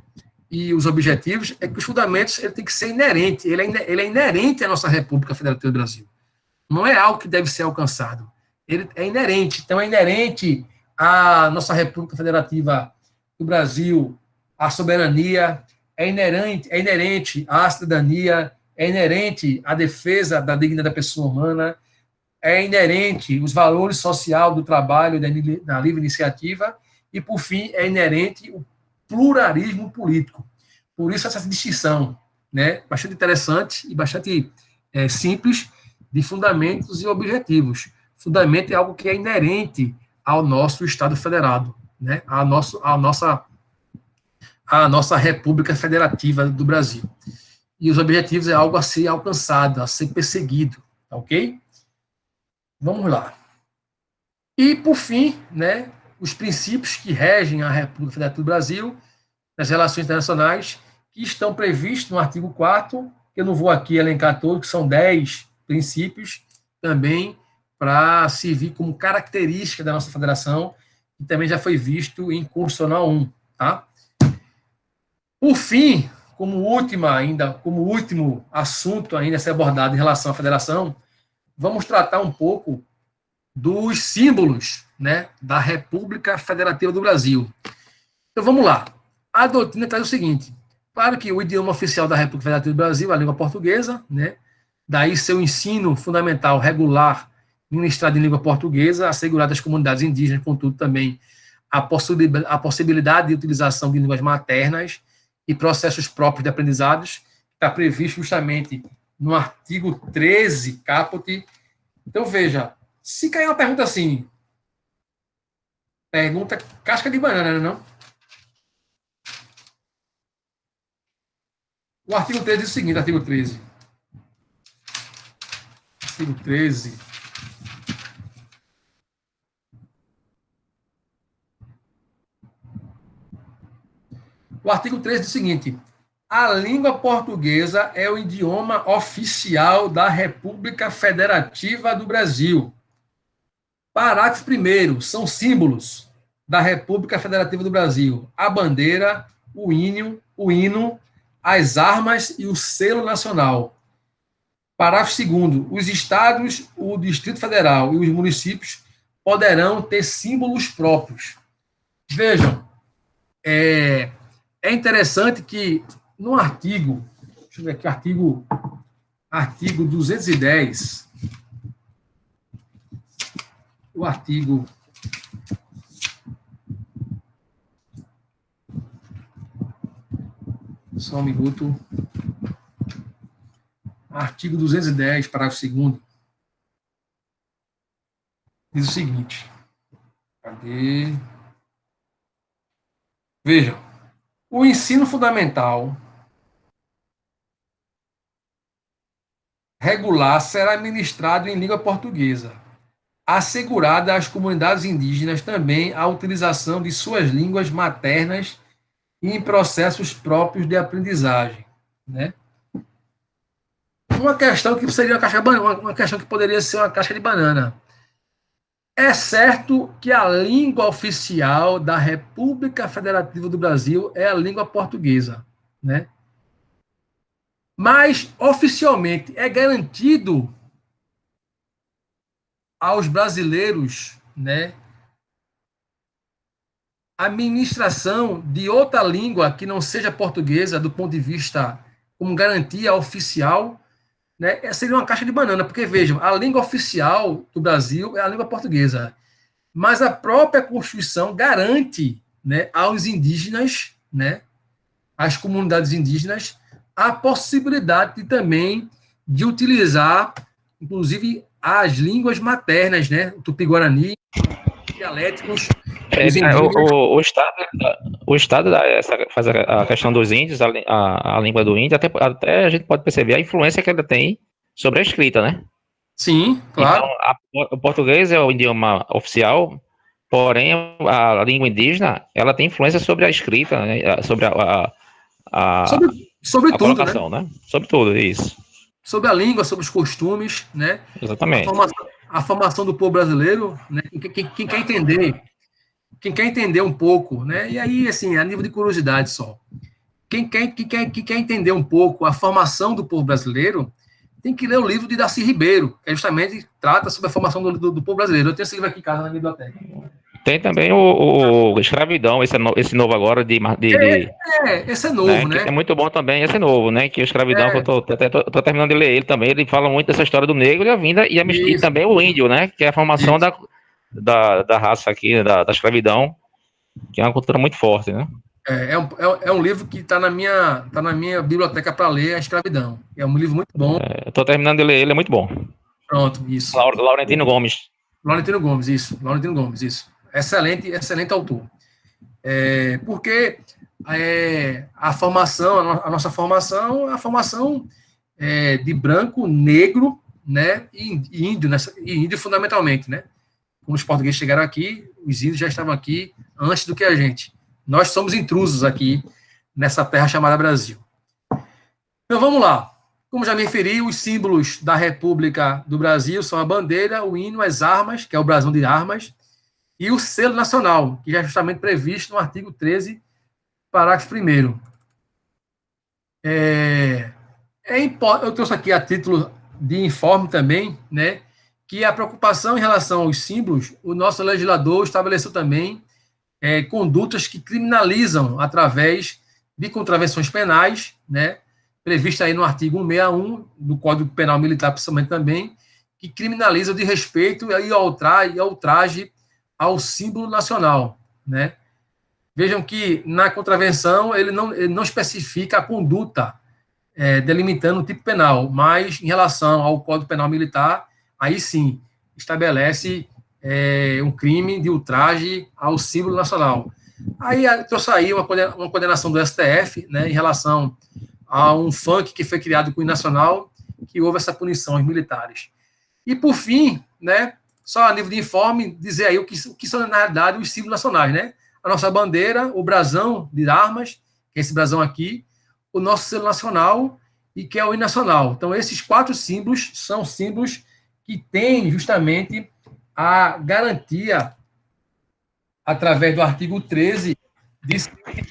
e os objetivos, é que os fundamentos ele tem que ser inerente, ele é inerente à nossa República Federativa do Brasil. Não é algo que deve ser alcançado. Ele é inerente. Então, é inerente à nossa República Federativa do Brasil, à soberania, é inerente à cidadania, é inerente à defesa da dignidade da pessoa humana, é inerente os valores social do trabalho e da livre iniciativa, e, por fim, é inerente o pluralismo político. Por isso, essa distinção, né, bastante interessante e bastante simples, de fundamentos e objetivos. Fundamento é algo que é inerente ao nosso Estado federado, né? à nossa República Federativa do Brasil. E os objetivos é algo a ser alcançado, a ser perseguido, ok? Vamos lá. E, por fim, né, os princípios que regem a República Federativa do Brasil nas relações internacionais, que estão previstos no artigo 4º, eu não vou aqui elencar todos, que são 10 princípios, também para servir como característica da nossa federação, que também já foi visto em Constitucional 1, tá? Por fim, como último assunto ainda a ser abordado em relação à federação, vamos tratar um pouco dos símbolos, né, da República Federativa do Brasil. Então, vamos lá. A doutrina traz o seguinte: claro que o idioma oficial da República Federativa do Brasil é a língua portuguesa, né? Daí seu ensino fundamental regular ministrado em língua portuguesa, assegurado às comunidades indígenas, contudo, também a possibilidade de utilização de línguas maternas e processos próprios de aprendizados, está previsto justamente no artigo 13, caput. Então, veja, se cair uma pergunta assim, pergunta casca de banana, não? O artigo 13 diz o seguinte, artigo 13. Artigo 13. O artigo 13 diz o seguinte: a língua portuguesa é o idioma oficial da República Federativa do Brasil. Parágrafo 1º, são símbolos da República Federativa do Brasil: a bandeira, o hino, as armas e o selo nacional. Parágrafo 2º, os estados, o Distrito Federal e os municípios poderão ter símbolos próprios. Vejam, é interessante que no artigo, deixa eu ver aqui, artigo 210, o artigo só um minuto, artigo 210, parágrafo 2º, diz o seguinte, cadê? Vejam, o ensino fundamental regular será ministrado em língua portuguesa, assegurada às comunidades indígenas também a utilização de suas línguas maternas e em processos próprios de aprendizagem, né? Uma questão que seria uma questão que poderia ser uma caixa de banana. É certo que a língua oficial da República Federativa do Brasil é a língua portuguesa, né? Mas, oficialmente, é garantido aos brasileiros, né, a ministração de outra língua que não seja portuguesa, do ponto de vista como garantia oficial, né? Seria uma caixa de banana, porque, vejam, a língua oficial do Brasil é a língua portuguesa, mas a própria Constituição garante, né, aos indígenas, né, às comunidades indígenas, a possibilidade também de utilizar, inclusive, as línguas maternas, né, o tupi-guarani, dialéticos. O Estado faz a questão dos índios, a língua do índio, até a gente pode perceber a influência que ela tem sobre a escrita, né? Sim, claro. Então, o português é o idioma oficial, porém, a língua indígena, ela tem influência sobre a escrita, né? Sobre sobre a tudo, colocação, né? Sobre tudo, isso. Sobre a língua, sobre os costumes, né? Exatamente. A formação do povo brasileiro, né? Quem quer entender um pouco, né? E aí, assim, a nível de curiosidade só. Quem quer entender um pouco a formação do povo brasileiro, tem que ler o livro de Darcy Ribeiro, que justamente trata sobre a formação do povo brasileiro. Eu tenho esse livro aqui em casa, na biblioteca. Tem também o Escravidão, esse novo agora esse é novo, né? É muito bom também, esse é novo, né? Que o Escravidão, que eu tô terminando de ler ele também, ele fala muito dessa história do negro e a vinda, e também o índio, né? Que é a formação da raça aqui, da escravidão, que é uma cultura muito forte, né? É um livro que está na minha biblioteca para ler, A Escravidão. É um livro muito bom. Eu tô terminando de ler ele, é muito bom. Pronto, isso. Laurentino Gomes, isso. Excelente autor. Porque a nossa formação é a formação de branco, negro, né, e índio fundamentalmente, né? Quando os portugueses chegaram aqui, os índios já estavam aqui antes do que a gente. Nós somos intrusos aqui nessa terra chamada Brasil. Então, vamos lá. Como já me referi, os símbolos da República do Brasil são a bandeira, o hino, as armas, que é o brasão de armas, e o selo nacional, que já é justamente previsto no artigo 13, parágrafo 1º. Eu trouxe aqui a título de informe também, né, que a preocupação em relação aos símbolos, o nosso legislador estabeleceu também condutas que criminalizam através de contravenções penais, né, prevista aí no artigo 161 do Código Penal Militar, principalmente também, que criminaliza o desrespeito e ultraje ao símbolo nacional, né? Vejam que na contravenção ele não especifica a conduta delimitando o tipo penal, mas em relação ao Código Penal Militar, aí sim estabelece um crime de ultraje ao símbolo nacional. Aí trouxe aí uma condenação do STF, né, em relação a um funk que foi criado com o nacional, que houve essa punição aos militares. E, por fim, né, só a nível de informe, dizer aí o que são, na realidade, os símbolos nacionais, né? A nossa bandeira, o brasão de armas, que é esse brasão aqui, o nosso selo nacional, e que é o hino nacional. Então, esses 4 símbolos são símbolos que têm justamente a garantia, através do artigo 13, de serem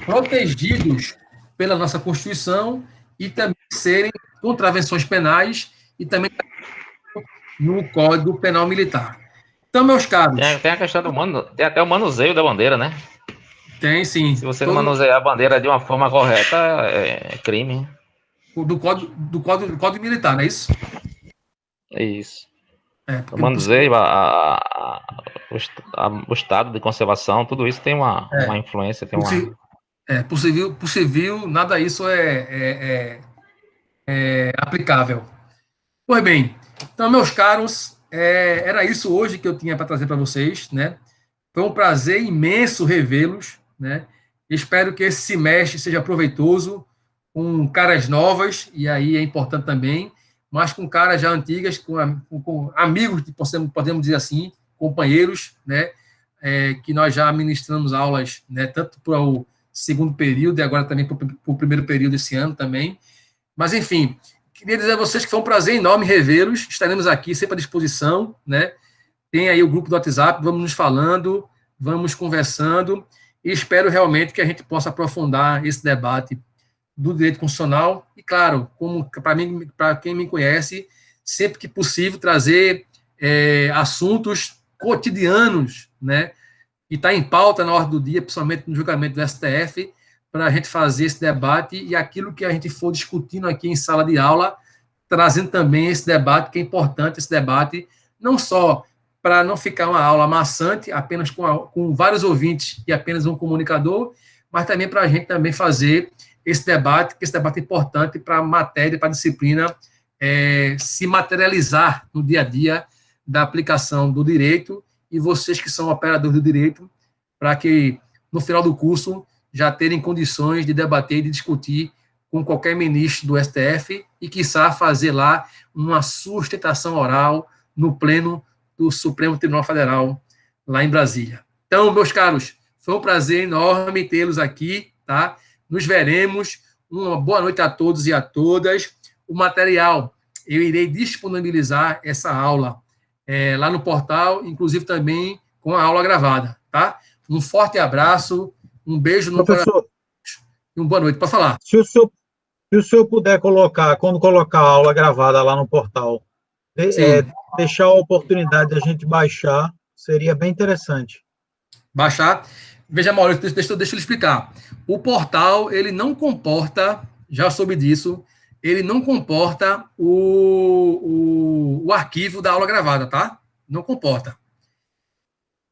protegidos pela nossa Constituição e também serem contravenções penais e também no Código Penal Militar. Então, meus caros... Tem a questão tem até o manuseio da bandeira, né? Tem, sim. Se você não manusear a bandeira de uma forma correta, é crime. Do Código Militar, não é isso? É isso. O manuseio, o estado de conservação, tudo isso tem uma influência, tem uma... Por civil, nada disso é aplicável. Pois bem, então, meus caros, era isso hoje que eu tinha para trazer para vocês, né? Foi um prazer imenso revê-los, né? Espero que esse semestre seja proveitoso, com caras novas, e aí é importante também, mas com caras já antigas, com amigos, podemos dizer assim, companheiros, né? Que nós já ministramos aulas, né? Tanto para o segundo período e agora também para o primeiro período esse ano também. Mas, enfim, queria dizer a vocês que foi um prazer enorme revê-los. Estaremos aqui sempre à disposição, né? Tem aí o grupo do WhatsApp, vamos nos falando, vamos conversando, e espero realmente que a gente possa aprofundar esse debate do direito constitucional. E, claro, como para quem me conhece, sempre que possível, trazer assuntos cotidianos, né? E está em pauta na ordem do dia, principalmente no julgamento do STF, para a gente fazer esse debate e aquilo que a gente for discutindo aqui em sala de aula, trazendo também esse debate, que é importante esse debate, não só para não ficar uma aula maçante, apenas com vários ouvintes e apenas um comunicador, mas também para a gente também fazer esse debate, que esse debate é importante para a matéria, para a disciplina se materializar no dia a dia da aplicação do direito, e vocês que são operadores do direito, para que no final do curso já terem condições de debater e de discutir com qualquer ministro do STF e, quiçá, fazer lá uma sustentação oral no pleno do Supremo Tribunal Federal, lá em Brasília. Então, meus caros, foi um prazer enorme tê-los aqui, tá? Nos veremos. Uma boa noite a todos e a todas. O material, eu irei disponibilizar essa aula lá no portal, inclusive também com a aula gravada, tá? Um forte abraço, um beijo no coração e uma boa noite. Pode falar. Se o senhor puder colocar, quando colocar a aula gravada lá no portal, deixar a oportunidade de a gente baixar, seria bem interessante. Baixar. Veja, Maurício, deixa eu lhe explicar. O portal, ele não comporta, já soube disso, ele não comporta o arquivo da aula gravada, tá? Não comporta.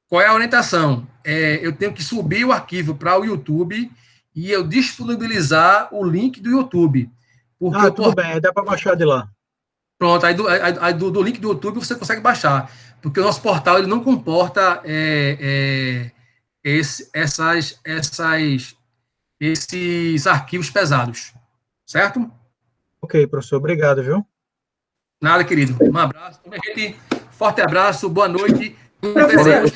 Qual é a orientação? Eu tenho que subir o arquivo para o YouTube e eu disponibilizar o link do YouTube. Tudo bem, dá para baixar de lá. Pronto, aí do link do YouTube você consegue baixar, porque o nosso portal ele não comporta esses arquivos pesados, certo? Ok, professor, obrigado, viu? Nada, querido. Um abraço. Gente, forte abraço, boa noite. Obrigado.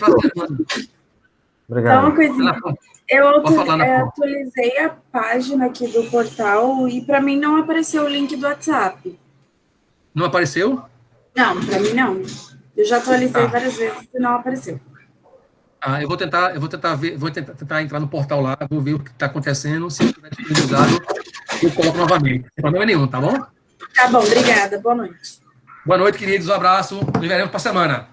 Só uma coisinha. Eu atualizei a página aqui do portal e para mim não apareceu o link do WhatsApp. Não apareceu? Não, para mim não. Eu já atualizei várias vezes e não apareceu. Eu vou tentar entrar no portal lá, vou ver o que está acontecendo, se estiver disponibilizado, eu coloco novamente. Não tem problema nenhum, tá bom? Tá bom, obrigada. Boa noite. Boa noite, queridos. Um abraço. Nos veremos para a semana.